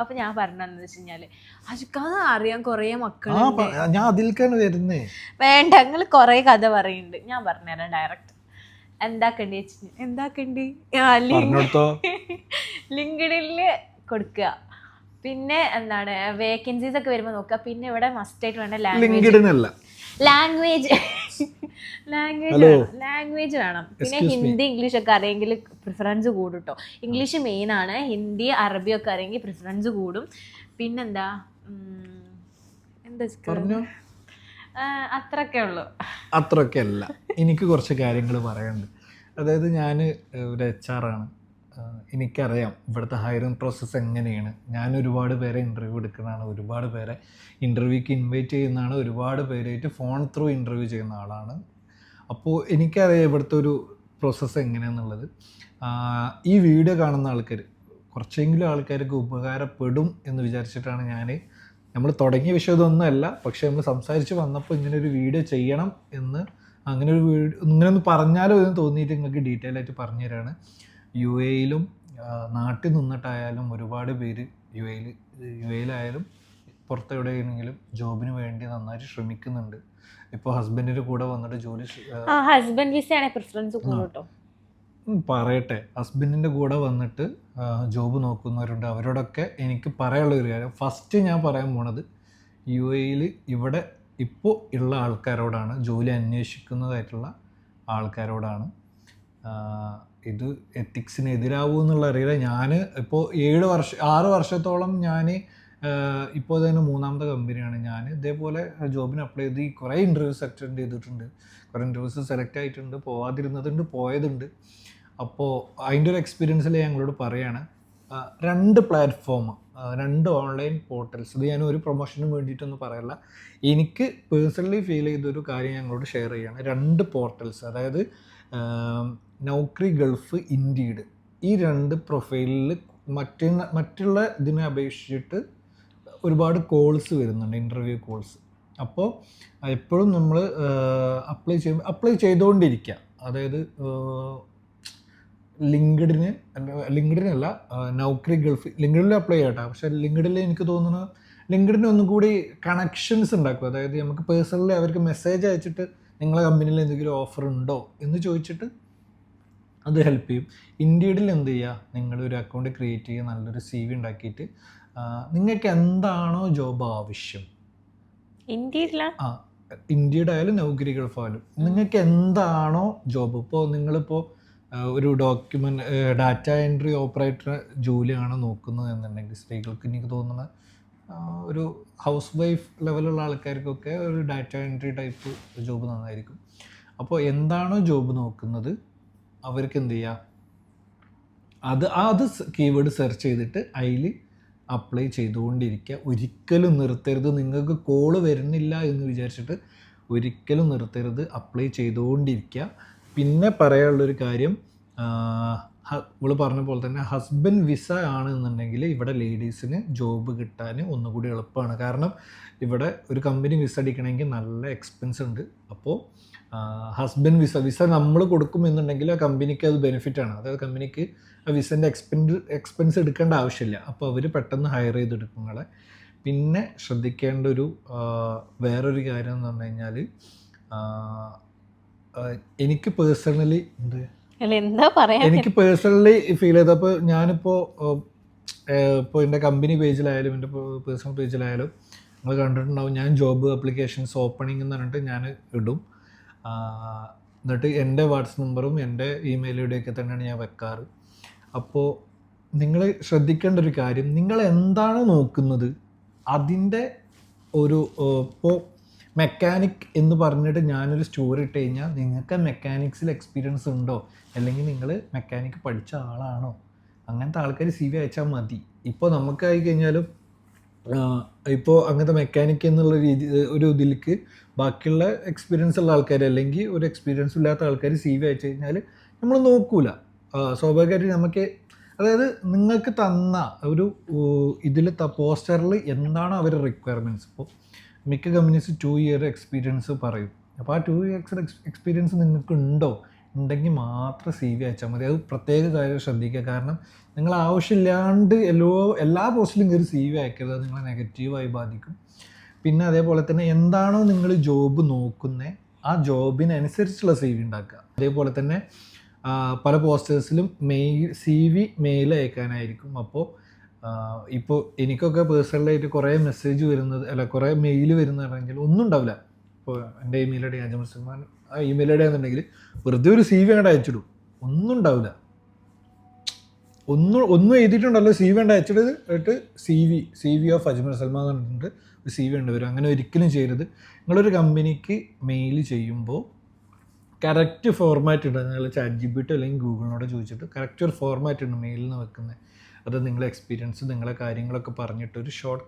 അപ്പൊ ഞാൻ പറഞ്ഞെന്ന് വെച്ച് കഴിഞ്ഞാല് അജുക്കാതെ അറിയാൻ കൊറേ മക്കളുണ്ട്. ഞാൻ അതിൽക്കാണ് വരുന്നേ. വേണ്ട, നിങ്ങൾ കൊറേ കഥ പറയുന്നുണ്ട്, ഞാൻ പറഞ്ഞുതരാം ഡയറക്റ്റ്. എന്താക്കണ്ടി ലിങ്ക്ഡിനില് കൊടുക്കുക. പിന്നെ എന്താണ് വേക്കൻസീസ് ഒക്കെ വരുമ്പോൾ നോക്കുക. പിന്നെ ഇവിടെ മസ്റ്റ് ആയിട്ട് വേണ്ട ലാംഗ്വേജ് വേണം. പിന്നെ ഹിന്ദി, ഇംഗ്ലീഷ് ഒക്കെ അറിയെങ്കിൽ പ്രിഫറൻസ് കൂടും കേട്ടോ. ഇംഗ്ലീഷ് മെയിൻ ആണ്. ഹിന്ദി, അറബി ഒക്കെ അറിയെങ്കിൽ പ്രിഫറൻസ് കൂടും. പിന്നെന്താ അത്രയൊക്കെ ഉള്ളു. അത്രയൊക്കെ അല്ല, എനിക്ക് കുറച്ച് കാര്യങ്ങൾ പറയാനുണ്ട്. അതായത് ഞാൻ ഒരു HR ആണ്. എനിക്കറിയാം ഇവിടുത്തെ ഹയറിംഗ് പ്രോസസ്സ് എങ്ങനെയാണ്. ഞാൻ ഒരുപാട് പേരെ ഇൻ്റർവ്യൂ എടുക്കുന്നതാണ്, ഒരുപാട് പേരെ ഇൻ്റർവ്യൂക്ക് ഇൻവൈറ്റ് ചെയ്യുന്നതാണ്, ഒരുപാട് പേരായിട്ട് ഫോൺ ത്രൂ ഇൻ്റർവ്യൂ ചെയ്യുന്ന ആളാണ്. അപ്പോൾ എനിക്കറിയാം ഇവിടുത്തെ ഒരു പ്രോസസ്സ് എങ്ങനെയാണെന്നുള്ളത്. ഈ വീഡിയോ കാണുന്ന ആൾക്കാർ, കുറച്ചെങ്കിലും ആൾക്കാർക്ക് ഉപകാരപ്പെടും എന്ന് വിചാരിച്ചിട്ടാണ് നമ്മൾ തുടങ്ങിയ വിഷയം ഇതൊന്നുമല്ല, പക്ഷേ നമ്മൾ സംസാരിച്ച് വന്നപ്പോൾ ഇങ്ങനൊരു വീഡിയോ ചെയ്യണം എന്ന്, ഇങ്ങനെയൊന്ന് പറഞ്ഞാലോ എന്ന് തോന്നിയിട്ട് നിങ്ങൾക്ക് ഡീറ്റെയിൽ ആയിട്ട് പറഞ്ഞു തരാണ്. UAEയിലും നാട്ടിൽ നിന്നിട്ടായാലും ഒരുപാട് പേര് യുഎയിലായാലും പുറത്തെവിടെയെങ്കിലും ജോബിന് വേണ്ടി നന്നായിട്ട് ശ്രമിക്കുന്നുണ്ട്. ഇപ്പോൾ ഹസ്ബൻഡിൻ്റെ കൂടെ വന്നിട്ട് ജോലി, ഹസ്ബൻഡ് വിസയാണ് പ്രിഫറൻസ് കൂടുതൽ. പറയട്ടെ, ഹസ്ബൻഡിൻ്റെ കൂടെ വന്നിട്ട് ജോബ് നോക്കുന്നവരുണ്ട്. അവരോടൊക്കെ എനിക്ക് പറയാനുള്ള ഒരു കാര്യം, ഫസ്റ്റ് ഞാൻ പറയാൻ പോണത് UAEയിൽ ഇവിടെ ഇപ്പോൾ ഉള്ള ആൾക്കാരോടാണ്, ജോലി അന്വേഷിക്കുന്നതായിട്ടുള്ള ആൾക്കാരോടാണ്. ഇത് എത്തിക്സിന് എതിരാവും എന്നുള്ള അറിയില്ല. ഞാൻ ഇപ്പോൾ 6 വർഷത്തോളം ഞാൻ ഇപ്പോൾ തന്നെ 3ാമത്തെ കമ്പനിയാണ്. ഞാൻ ഇതേപോലെ ജോബിന് അപ്ലൈ ചെയ്ത് കുറേ ഇൻ്റർവ്യൂസ് അറ്റൻഡ് ചെയ്തിട്ടുണ്ട്, കുറേ ഇൻ്റർവ്യൂസ് സെലക്ട് ആയിട്ടുണ്ട്, പോവാതിരുന്നതുണ്ട്, പോയതുണ്ട്. അപ്പോൾ അതിൻ്റെ ഒരു എക്സ്പീരിയൻസിൽ ഞങ്ങളോട് പറയുകയാണ്, 2 പ്ലാറ്റ്ഫോം 2 ഓൺലൈൻ പോർട്ടൽസ്, ഇത് ഞാൻ ഒരു പ്രൊമോഷനും വേണ്ടിയിട്ടൊന്നും പറയല്ല, എനിക്ക് പേഴ്സണലി ഫീൽ ചെയ്തൊരു കാര്യം ഞങ്ങളോട് ഷെയർ ചെയ്യുകയാണ്. 2 പോർട്ടൽസ്, അതായത് നൗക്രി ഗൾഫ്, ഇൻഡീഡ്, ഈ 2 പ്രൊഫൈലിൽ മറ്റുള്ള ഇതിനെ അപേക്ഷിച്ചിട്ട് ഒരുപാട് കോൾസ് വരുന്നുണ്ട്, ഇൻ്റർവ്യൂ കോൾസ്. അപ്പോൾ എപ്പോഴും നമ്മൾ അപ്ലൈ ചെയ്തുകൊണ്ടിരിക്കുക. അതായത് ലിങ്ക്ഡിനല്ല, നൗക്രി ഗൾഫ്, ലിങ്ക്ഡിനിൽ അപ്ലൈ ചെയ്യട്ടെ. പക്ഷേ ലിങ്ക്ഡിനിൽ എനിക്ക് തോന്നുന്നു ലിങ്ക്ഡിന് ഒന്നും കൂടി കണക്ഷൻസ് ഉണ്ടാക്കും. അതായത് നമുക്ക് പേഴ്സണലി അവർക്ക് മെസ്സേജ് അയച്ചിട്ട് നിങ്ങളെ കമ്പനിയിൽ എന്തെങ്കിലും ഓഫർ ഉണ്ടോ എന്ന് ചോദിച്ചിട്ട് അത് ഹെൽപ്പ് ചെയ്യും. ഇൻഡീഡിൽ എന്ത് ചെയ്യുക, നിങ്ങളൊരു അക്കൗണ്ട് ക്രിയേറ്റ് ചെയ്യുക, നല്ലൊരു CV ഉണ്ടാക്കിയിട്ട് നിങ്ങൾക്ക് എന്താണോ ജോബ് ആവശ്യം, ഇൻഡീഡ് ആയാലും നൗകരി ഗൾഫ് ആയാലും നിങ്ങൾക്ക് എന്താണോ ജോബ്, ഇപ്പോൾ നിങ്ങളിപ്പോൾ ഒരു ഡാറ്റ എൻട്രി ഓപ്പറേറ്റർ ജോലിയാണ് നോക്കുന്നത് എന്നുണ്ടെങ്കിൽ, സ്ത്രീകൾക്ക് എനിക്ക് തോന്നുന്ന ഒരു ഹൗസ് വൈഫ് ലെവലുള്ള ആൾക്കാർക്കൊക്കെ ഒരു ഡാറ്റ എൻട്രി ടൈപ്പ് ജോബ് നന്നായിരിക്കും. അപ്പോൾ എന്താണോ ജോബ് നോക്കുന്നത് അവർക്ക് എന്ത് ചെയ്യുക, അത് കീവേഡ് സെർച്ച് ചെയ്തിട്ട് അതിൽ അപ്ലൈ ചെയ്തുകൊണ്ടിരിക്കുക. ഒരിക്കലും നിർത്തരുത്. നിങ്ങൾക്ക് കോള് വരുന്നില്ല എന്ന് വിചാരിച്ചിട്ട് ഒരിക്കലും നിർത്തരുത്, അപ്ലൈ ചെയ്തുകൊണ്ടിരിക്കുക. പിന്നെ പറയാനുള്ളൊരു കാര്യം, ഇവള് പറഞ്ഞ പോലെ തന്നെ ഹസ്ബൻഡ് വിസ ആണെന്നുണ്ടെങ്കിൽ ഇവിടെ ലേഡീസിന് ജോബ് കിട്ടാൻ ഒന്നുകൂടി എളുപ്പമാണ്. കാരണം ഇവിടെ ഒരു കമ്പനി വിസ അടിക്കണമെങ്കിൽ നല്ല എക്സ്പെൻസ് ഉണ്ട്. അപ്പോൾ ഹസ്ബൻഡ് വിസ നമ്മൾ കൊടുക്കുമെന്നുണ്ടെങ്കിൽ ആ കമ്പനിക്ക് അത് ബെനിഫിറ്റാണ്. അതായത് കമ്പനിക്ക് ആ വിസൻ്റെ എക്സ്പെൻസ് എടുക്കേണ്ട ആവശ്യമില്ല. അപ്പോൾ അവർ പെട്ടെന്ന് ഹയർ ചെയ്തെടുക്കും നിങ്ങളെ. പിന്നെ ശ്രദ്ധിക്കേണ്ട വേറൊരു കാര്യം എന്ന് പറഞ്ഞു കഴിഞ്ഞാൽ, എനിക്ക് പേഴ്സണലി എനിക്ക് പേഴ്സണലി ഫീൽ ചെയ്തപ്പോൾ ഞാനിപ്പോൾ എൻ്റെ കമ്പനി പേജിലായാലും എൻ്റെ പേഴ്സണൽ പേജിലായാലും നിങ്ങൾ കണ്ടിട്ടുണ്ടാവും, ഞാൻ ജോബ് ആപ്ലിക്കേഷൻസ് ഓപ്പണിംഗ് എന്ന് പറഞ്ഞിട്ട് ഞാൻ ഇടും. എന്നിട്ട് എൻ്റെ വാട്സപ്പ് നമ്പറും എൻ്റെ ഇമെയിൽ ഐഡിയൊക്കെ തന്നെയാണ് ഞാൻ വെക്കാറ്. അപ്പോൾ നിങ്ങൾ ശ്രദ്ധിക്കേണ്ട ഒരു കാര്യം, നിങ്ങൾ എന്താണോ നോക്കുന്നത് അതിൻ്റെ ഇപ്പോൾ മെക്കാനിക് എന്ന് പറഞ്ഞിട്ട് ഞാനൊരു സ്റ്റോറി ഇട്ട് കഴിഞ്ഞാൽ നിങ്ങൾക്ക് മെക്കാനിക്സിൽ എക്സ്പീരിയൻസ് ഉണ്ടോ, അല്ലെങ്കിൽ നിങ്ങൾ മെക്കാനിക്ക് പഠിച്ച ആളാണോ, അങ്ങനത്തെ ആൾക്കാർ CV അയച്ചാൽ മതി. ഇപ്പോൾ നമുക്കായി കഴിഞ്ഞാലും ഇപ്പോൾ അങ്ങനത്തെ മെക്കാനിക്ക് എന്നുള്ള ഒരു ഇതിലേക്ക് ബാക്കിയുള്ള എക്സ്പീരിയൻസ് ഉള്ള ആൾക്കാർ, അല്ലെങ്കിൽ ഒരു എക്സ്പീരിയൻസ് ഇല്ലാത്ത ആൾക്കാർ CV അയച്ചു കഴിഞ്ഞാൽ നമ്മൾ നോക്കൂല. സ്വാഭാവികമായിട്ട് നമുക്ക്, അതായത് നിങ്ങൾക്ക് തന്ന ഒരു ഇതിൽ പോസ്റ്ററിൽ എന്താണോ അവരുടെ റിക്വയർമെൻറ്റ്സ്, ഇപ്പോൾ മിക്ക കമ്പനീസ് 2 ഇയർ എക്സ്പീരിയൻസ് പറയും. അപ്പോൾ ആ 2 ഇയർ എക്സ്പീരിയൻസ് നിങ്ങൾക്ക് ഉണ്ടെങ്കിൽ മാത്രം CV അയച്ചാൽ മതി. അത് പ്രത്യേക കാര്യം ശ്രദ്ധിക്കുക. കാരണം നിങ്ങൾ ആവശ്യമില്ലാണ്ട് എല്ലാ പോസ്റ്റിലും കയറി CV അയക്കരുത്, അത് നിങ്ങളെ നെഗറ്റീവായി ബാധിക്കും. പിന്നെ അതേപോലെ തന്നെ എന്താണോ നിങ്ങൾ ജോബ് നോക്കുന്നത് ആ ജോബിനനുസരിച്ചുള്ള CV ഉണ്ടാക്കുക. അതേപോലെ തന്നെ പല പോസ്റ്റേഴ്സിലും CV മെയിൽ അയക്കാനായിരിക്കും. അപ്പോൾ ഇപ്പോൾ എനിക്കൊക്കെ പേഴ്സണലായിട്ട് കുറേ മെസ്സേജ് കുറേ മെയിൽ വരുന്നതാണെങ്കിൽ ഒന്നും ഉണ്ടാവില്ല. ഇപ്പോൾ എൻ്റെ ഇമെയിൽ ഐ ഡി അജമൽ സൽമാൻ, ആ ഇമെയിൽ ഐ ഡി ആണെന്നുണ്ടെങ്കിൽ വെറുതെ ഒരു CV അങ്ങോട്ട് അയച്ചിടും, ഒന്നും ഉണ്ടാവില്ല. ഒന്നും എഴുതിയിട്ടുണ്ടല്ലോ, CV ഉണ്ട് അയച്ചിട്ട് CV ഓഫ് അജ്മൽ സൽമാൻ എന്ന് പറഞ്ഞിട്ട് ഒരു CV ഉണ്ട് വരും. അങ്ങനെ ഒരിക്കലും ചെയ്യരുത്. നിങ്ങളൊരു കമ്പനിക്ക് മെയിൽ ചെയ്യുമ്പോൾ കറക്റ്റ് ഫോർമാറ്റ് ഉണ്ട്. നിങ്ങൾ ChatGPT അല്ലെങ്കിൽ ഗൂഗിളിനോട് ചോദിച്ചിട്ട് കറക്റ്റ് ഒരു ഫോർമാറ്റ് ഉണ്ട് മെയിലിൽ നിന്ന് വെക്കുന്നത്. അത് നിങ്ങളെ എക്സ്പീരിയൻസ്, നിങ്ങളെ കാര്യങ്ങളൊക്കെ പറഞ്ഞിട്ട് ഒരു ഷോർട്ട്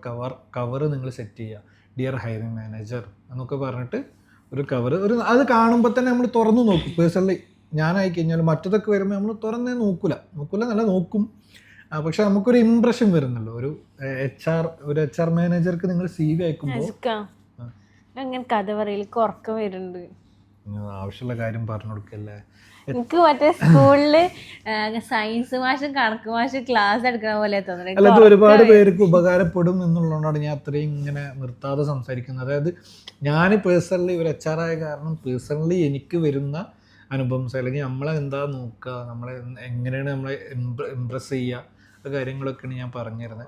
കവർ നിങ്ങൾ സെറ്റ് ചെയ്യുക. ഡിയർ ഹയറിംഗ് മാനേജർ എന്നൊക്കെ പറഞ്ഞിട്ട് ഒരു കവർ, അത് കാണുമ്പോൾ തന്നെ നമ്മൾ തുറന്നു നോക്കും. പേഴ്സണലി ഞാനായി കഴിഞ്ഞാൽ മറ്റതൊക്കെ വരുമ്പോൾ നമ്മൾ തുറന്നേ നോക്കൂല നല്ല നോക്കും. പക്ഷെ നമുക്കൊരു ഇംപ്രഷൻ വരുന്നല്ലോ. ഒരു HR മാനേജർക്ക് നിങ്ങൾ CV അയക്കുമ്പോൾ അങ്ങനെ കഥ പറയലേക്ക് ഉറക്കം വരുന്നുണ്ട്. ആവശ്യമുള്ള കാര്യം പറഞ്ഞു കൊടുക്കല്ലേ. എനിക്ക് മറ്റേ സ്കൂളില് സയൻസ് മാഷും കണക്ക് മാഷും ക്ലാസ് എടുക്കുന്ന പോലെ തോന്നുന്നു. അല്ലാതെ ഒരുപാട് പേർക്ക് ഉപകാരപ്പെടും എന്നുള്ളതുകൊണ്ടാണ് ഞാൻ അത്രയും ഇങ്ങനെ നിർത്താതെ സംസാരിക്കുന്നത്. അതായത് ഞാൻ പേഴ്സണലി ഒരു HR ആയ കാരണം പേഴ്സണലി എനിക്ക് വരുന്ന അനുഭവംസ്, അല്ലെങ്കിൽ നമ്മളെ എന്താ നോക്കുക, നമ്മളെ എങ്ങനെയാണ് നമ്മളെ ഇംപ്രസ് ചെയ്യുക, കാര്യങ്ങളൊക്കെയാണ് ഞാൻ പറഞ്ഞിരുന്നത്.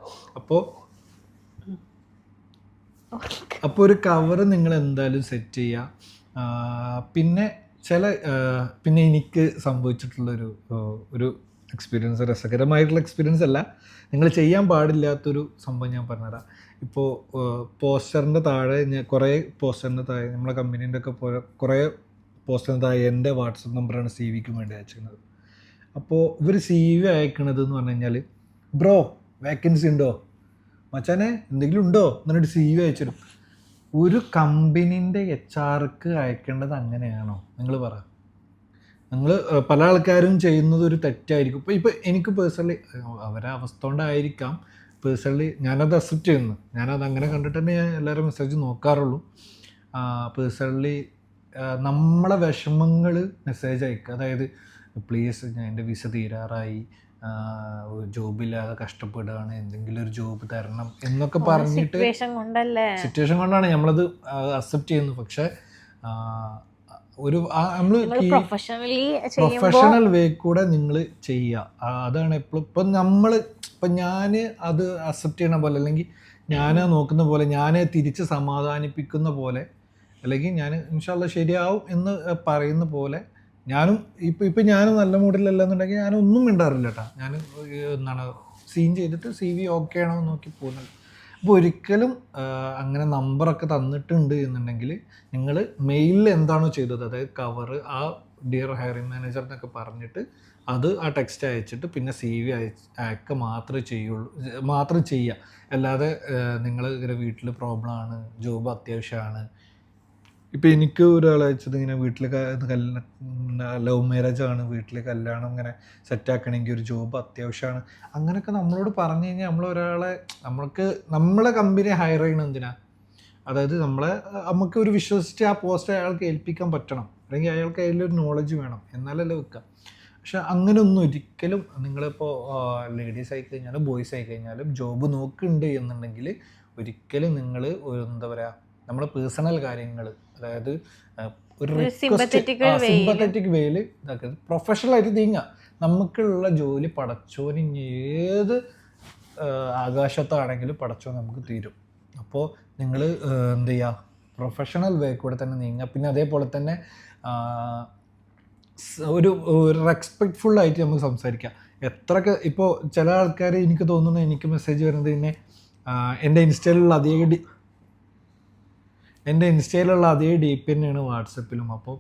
അപ്പോൾ ഒരു കവർ നിങ്ങൾ എന്തായാലും സെറ്റ് ചെയ്യുക. പിന്നെ എനിക്ക് സംഭവിച്ചിട്ടുള്ളൊരു എക്സ്പീരിയൻസ്, രസകരമായിട്ടുള്ള എക്സ്പീരിയൻസ് അല്ല, നിങ്ങൾ ചെയ്യാൻ പാടില്ലാത്തൊരു സംഭവം ഞാൻ പറഞ്ഞുതരാം. ഇപ്പോൾ പോസ്റ്ററിൻ്റെ താഴെ കുറേ പോസ്റ്ററിൻ്റെ താഴെ നമ്മളെ കമ്പനീൻ്റെ ഒക്കെ കുറേ പോസ്റ്ററിൻ്റെ താഴെ എൻ്റെ വാട്സപ്പ് നമ്പറാണ് CVക്ക് വേണ്ടി അയച്ചിരുന്നത്. അപ്പോൾ ഇവർ CV അയക്കണത് എന്ന് പറഞ്ഞു കഴിഞ്ഞാൽ, ബ്രോ വേക്കൻസി ഉണ്ടോ, മച്ചാനെ എന്തെങ്കിലും ഉണ്ടോ എന്നിട്ട് CV അയച്ചിടും. ഒരു കമ്പനീൻ്റെ HR-ക്ക് അയക്കേണ്ടത് അങ്ങനെയാണോ? നിങ്ങൾ പറ. നിങ്ങൾ പല ആൾക്കാരും ചെയ്യുന്നത് ഒരു തെറ്റായിരിക്കും. ഇപ്പം എനിക്ക് പേഴ്സണലി അവരെ അവസ്ഥ കൊണ്ടായിരിക്കാം പേഴ്സണലി ഞാനത് അക്സെപ്റ്റ് ചെയ്യുന്നു. ഞാനത് അങ്ങനെ കണ്ടിട്ട് തന്നെ ഞാൻ എല്ലാവരും മെസ്സേജ് നോക്കാറുള്ളൂ. പേഴ്സണലി നമ്മളെ വിഷമങ്ങൾ മെസ്സേജ് അയക്കുക. അതായത് പ്ലീസ് ഞാൻ എൻ്റെ വിസ തീരാറായി, ജോബില്ലാതെ കഷ്ടപ്പെടുകയാണ്, എന്തെങ്കിലും ഒരു ജോബ് തരണം എന്നൊക്കെ പറഞ്ഞിട്ട് സിറ്റുവേഷൻ കൊണ്ടാണ് നമ്മളത് അക്സെപ്റ്റ് ചെയ്യുന്നത്. പക്ഷേ ഒരു നമ്മൾ പ്രൊഫഷണൽ വേ കൂടെ നിങ്ങൾ ചെയ്യുക. അതാണ് എപ്പോഴും ഇപ്പം ഞാൻ അത് അക്സെപ്റ്റ് ചെയ്യണ പോലെ, അല്ലെങ്കിൽ ഞാൻ നോക്കുന്ന പോലെ, ഞാൻ തിരിച്ച് സമാധാനിപ്പിക്കുന്ന പോലെ, അല്ലെങ്കിൽ ഞാൻ ഇൻഷാ അല്ലാഹ് ശരിയാവും എന്ന് പറയുന്ന പോലെ ഞാനും ഇപ്പം ഞാനും നല്ല മൂഡിലല്ല എന്നുണ്ടെങ്കിൽ ഞാനൊന്നും മിണ്ടാറില്ല കേട്ടോ. ഞാൻ എന്താണ് സീൻ ചെയ്തിട്ട് CV ഓക്കെ ആണോ എന്ന് നോക്കി പോകുന്നത്. അപ്പോൾ ഒരിക്കലും അങ്ങനെ നമ്പറൊക്കെ തന്നിട്ടുണ്ട് എന്നുണ്ടെങ്കിൽ നിങ്ങൾ മെയിലിൽ എന്താണോ ചെയ്തത്, അതായത് കവർ ആ ഡിയർ ഹയറിംഗ് മാനേജർ എന്നൊക്കെ പറഞ്ഞിട്ട് അത് ആ ടെക്സ്റ്റ് അയച്ചിട്ട് പിന്നെ CV അയക്കുക മാത്രം ചെയ്യുക. അല്ലാതെ നിങ്ങൾ ഇങ്ങനെ വീട്ടിൽ പ്രോബ്ലമാണ്, ജോബ് അത്യാവശ്യമാണ്. ഇപ്പം എനിക്ക് ഒരാൾ അയച്ചത് ഇങ്ങനെ വീട്ടിൽ ലവ് മാരേജ് ആണ്, വീട്ടിൽ കല്യാണം ഇങ്ങനെ സെറ്റാക്കണമെങ്കിൽ ഒരു ജോബ് അത്യാവശ്യമാണ്. അങ്ങനെയൊക്കെ നമ്മളോട് പറഞ്ഞു കഴിഞ്ഞാൽ നമ്മളെ കമ്പനി ഹയർ ചെയ്യണം എന്തിനാ? അതായത് നമുക്ക് ഒരു വിശ്വസിച്ച് ആ പോസ്റ്റ് അയാൾക്ക് ഏൽപ്പിക്കാൻ പറ്റണം, അല്ലെങ്കിൽ അയാൾക്ക് അതിലൊരു നോളജ് വേണം, എന്നാലല്ലേ വെക്കാം. പക്ഷെ അങ്ങനെയൊന്നും ഒരിക്കലും നിങ്ങളിപ്പോൾ ലേഡീസ് ആയി കഴിഞ്ഞാലും ബോയ്സ് ആയി കഴിഞ്ഞാലും ജോബ് നോക്കുന്നുണ്ട് എന്നുണ്ടെങ്കിൽ ഒരിക്കലും നിങ്ങൾ എന്താ പറയുക, നമ്മുടെ പേഴ്സണൽ കാര്യങ്ങൾ, അതായത് ഒരു സിമ്പത്തറ്റിക് വേയിൽ ഇതാക്കരുത്. പ്രൊഫഷണലായിട്ട് നീങ്ങുക. നമുക്കുള്ള ജോലി പടച്ചോന് ഏത് ആകാശത്താണെങ്കിലും പടച്ചോൻ നമുക്ക് തീരും. അപ്പോൾ നിങ്ങൾ എന്ത് ചെയ്യുക, പ്രൊഫഷണൽ വേ കൂടെ തന്നെ നീങ്ങുക. പിന്നെ അതേപോലെ തന്നെ ഒരു റെസ്പെക്റ്റ്ഫുള്ളായിട്ട് നമുക്ക് സംസാരിക്കാം. എത്രയൊക്കെ ഇപ്പോൾ ചില ആൾക്കാർ എനിക്ക് തോന്നുന്നു, എനിക്ക് മെസ്സേജ് വരുന്നത് പിന്നെ എൻ്റെ ഇൻസ്റ്റയിലുള്ള അതേ DP തന്നെയാണ് വാട്സപ്പിലും. അപ്പോൾ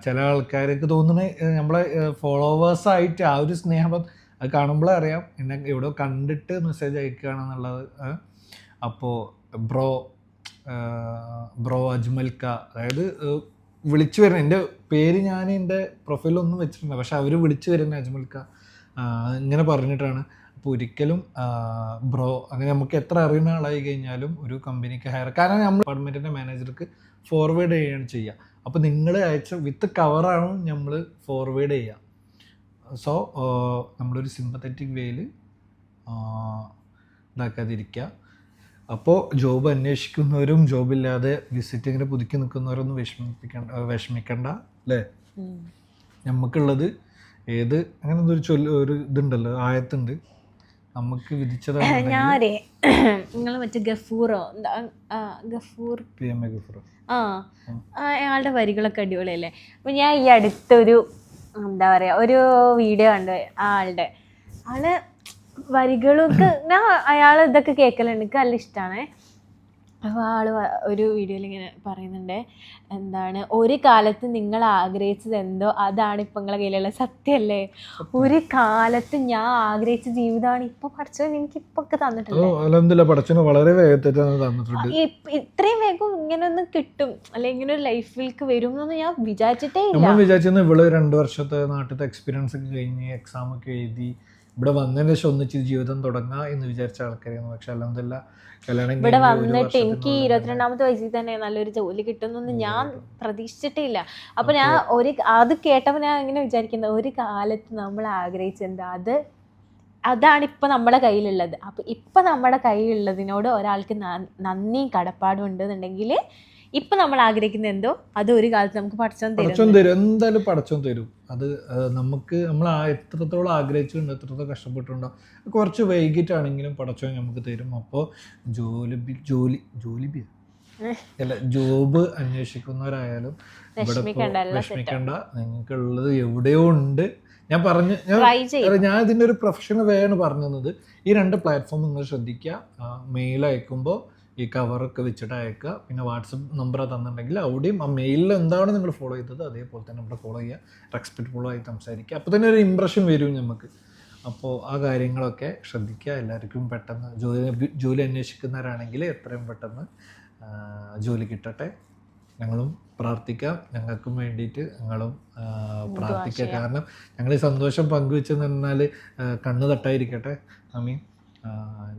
ചില ആൾക്കാർക്ക് തോന്നുന്നത് നമ്മളെ ഫോളോവേഴ്സായിട്ട് ആ ഒരു സ്നേഹം അത് കാണുമ്പോഴേ അറിയാം എന്നെ എവിടെ കണ്ടിട്ട് മെസ്സേജ് അയക്കുകയാണെന്നുള്ളത്. അപ്പോൾ ബ്രോ അജ്മൽക്ക, അതായത് വിളിച്ചു വരുന്നത്, എൻ്റെ പേര് ഞാൻ എൻ്റെ പ്രൊഫൈലൊന്നും വെച്ചിട്ടുണ്ട്, പക്ഷെ അവർ വിളിച്ചു വരുന്നത് അജ്മൽക്ക ഇങ്ങനെ പറഞ്ഞിട്ടാണ്. അപ്പോൾ ഒരിക്കലും ബ്രോ അങ്ങനെ നമുക്ക് എത്ര അറിയുന്ന ആളായി കഴിഞ്ഞാലും ഒരു കമ്പനിക്ക് ഹയർ, കാരണം നമ്മൾ ഡിപ്പാർട്ട്മെൻറ്റിൻ്റെ മാനേജർക്ക് ഫോർവേഡ് ചെയ്യുകയാണ് ചെയ്യുക. അപ്പോൾ നിങ്ങൾ അയച്ച വിത്ത് കവറാണ് നമ്മൾ ഫോർവേഡ് ചെയ്യുക. സോ നമ്മളൊരു സിമ്പത്തറ്റിക് വേയിൽ ഇതാക്കാതിരിക്കുക. അപ്പോൾ ജോബ് അന്വേഷിക്കുന്നവരും ജോബില്ലാതെ വിസിറ്റിങ്ങിന് പുതുക്കി നിൽക്കുന്നവരൊന്നും വിഷമിക്കണ്ട അല്ലേ? നമുക്കുള്ളത് അങ്ങനെ ഒരു ഇതുണ്ടല്ലോ, ആയത്തുണ്ട്, നമുക്ക് വിധിച്ചതാണ്. ഞാനേ നിങ്ങൾ മറ്റേ ഗഫൂർ അയാളുടെ വരികളൊക്കെ അടിപൊളിയല്ലേ. അപ്പം ഞാൻ ഈ അടുത്തൊരു എന്താ പറയുക ഒരു വീഡിയോ കണ്ടു ആളുടെ. വരികളൊക്കെ ഞാൻ ഇതൊക്കെ കേൾക്കലുണ്ട്, എനിക്ക് നല്ല ഇഷ്ടമാണ്. അപ്പോൾ ഒരു വീഡിയോയിൽ ഇങ്ങനെ പറയുന്നുണ്ട്, എന്താണ് ഒരു കാലത്ത് നിങ്ങൾ ആഗ്രഹിച്ചത് എന്തോ അതാണ് ഇപ്പം നിങ്ങളെ കയ്യിലുള്ള സത്യമല്ലേ. ഒരു കാലത്ത് ഞാൻ ആഗ്രഹിച്ച ജീവിതമാണ് ഇപ്പൊ പഠിച്ചത് എനിക്ക് ഇപ്പൊക്കെ തന്നിട്ടുണ്ട്. ഇത്രയും വേഗം ഇങ്ങനെ ഒന്നും കിട്ടും അല്ലെ ഇങ്ങനെ ഒരു ലൈഫിലേക്ക് വരും എന്നൊന്നും ഞാൻ വിചാരിച്ചിട്ടേ ഇല്ല. ഇവിടെ 2 വർഷത്തെ നാട്ടിലത്തെ എക്സ്പീരിയൻസ് ഒക്കെ കഴിഞ്ഞ് എക്സാം ഒക്കെ എഴുതി ഇവിടെ വന്നതിന് ശേഷം ഒന്നിച്ച് ജീവിതം തുടങ്ങാം എന്ന് വിചാരിച്ച ആൾക്കാരായിരുന്നു. പക്ഷെ അല്ലെന്നില്ല, ഇവിടെ വന്നിട്ട് എനിക്ക് 22ാമത്തെ വയസ്സിൽ തന്നെ നല്ലൊരു ജോലി കിട്ടുന്നൊന്നും ഞാൻ പ്രതീക്ഷിച്ചിട്ടില്ല. അപ്പൊ ഞാൻ അത് കേട്ടപ്പോൾ ഞാൻ ഇങ്ങനെ വിചാരിക്കുന്നത്, ഒരു കാലത്ത് നമ്മൾ ആഗ്രഹിച്ചെന്താ അതാണ് ഇപ്പൊ നമ്മുടെ കയ്യിലുള്ളത്. അപ്പൊ ഇപ്പൊ നമ്മുടെ കയ്യിലുള്ളതിനോട് ഒരാൾക്ക് നന്ദിയും കടപ്പാടും ഉണ്ടെന്നുണ്ടെങ്കിൽ ഇപ്പൊ നമ്മൾ ആഗ്രഹിക്കുന്ന എന്തോ അത് ഒരു കാലത്ത് നമുക്ക് പടച്ചോൻ തരും. എന്തായാലും പടച്ചോൻ തരും. അത് നമുക്ക് നമ്മൾ എത്രത്തോളം ആഗ്രഹിച്ചിട്ടുണ്ടോ, എത്രത്തോളം കഷ്ടപ്പെട്ടിട്ടുണ്ടോ, കുറച്ച് വൈകിട്ടാണെങ്കിലും പടച്ചോൻ നമുക്ക് തരും. അപ്പോൾ ജോബ് അന്വേഷിക്കുന്നവരായാലും ഇവിടെ വിഷമിക്കണ്ട, നിങ്ങൾക്കുള്ളത് എവിടെയോ ഉണ്ട്. ഞാൻ ഇതിൻ്റെ ഒരു പ്രൊഫഷണൽ വേ ആണ് പറഞ്ഞു തന്നത്. ഈ 2 പ്ലാറ്റ്ഫോം നിങ്ങൾ ശ്രദ്ധിക്കുക. മെയിൽ അയക്കുമ്പോൾ ഈ കവറൊക്കെ വെച്ചിട്ട് അയക്കുക. പിന്നെ വാട്സപ്പ് നമ്പർ തന്നിട്ടുണ്ടെങ്കിൽ അവിടെയും ആ മെയിലിൽ എന്താണ് നിങ്ങൾ ഫോളോ ചെയ്തത് അതേപോലെ തന്നെ നമ്മൾ ഫോളോ ചെയ്യുക. റെസ്പെക്റ്റ്ഫുള്ളായി സംസാരിക്കുക. അപ്പോൾ തന്നെ ഒരു ഇമ്പ്രഷൻ വരും നമുക്ക്. അപ്പോൾ ആ കാര്യങ്ങളൊക്കെ ശ്രദ്ധിക്കുക. എല്ലാവർക്കും പെട്ടെന്ന് ജോലി അന്വേഷിക്കുന്നവരാണെങ്കിൽ എത്രയും പെട്ടെന്ന് ജോലി കിട്ടട്ടെ. ഞങ്ങളും പ്രാർത്ഥിക്കാം, ഞങ്ങൾക്കും വേണ്ടിയിട്ട് ഞങ്ങളും പ്രാർത്ഥിക്കുക. കാരണം ഞങ്ങൾ ഈ സന്തോഷം പങ്കുവെച്ചെന്ന് പറഞ്ഞാൽ കണ്ണ് തട്ടായിരിക്കട്ടെ. മീൻ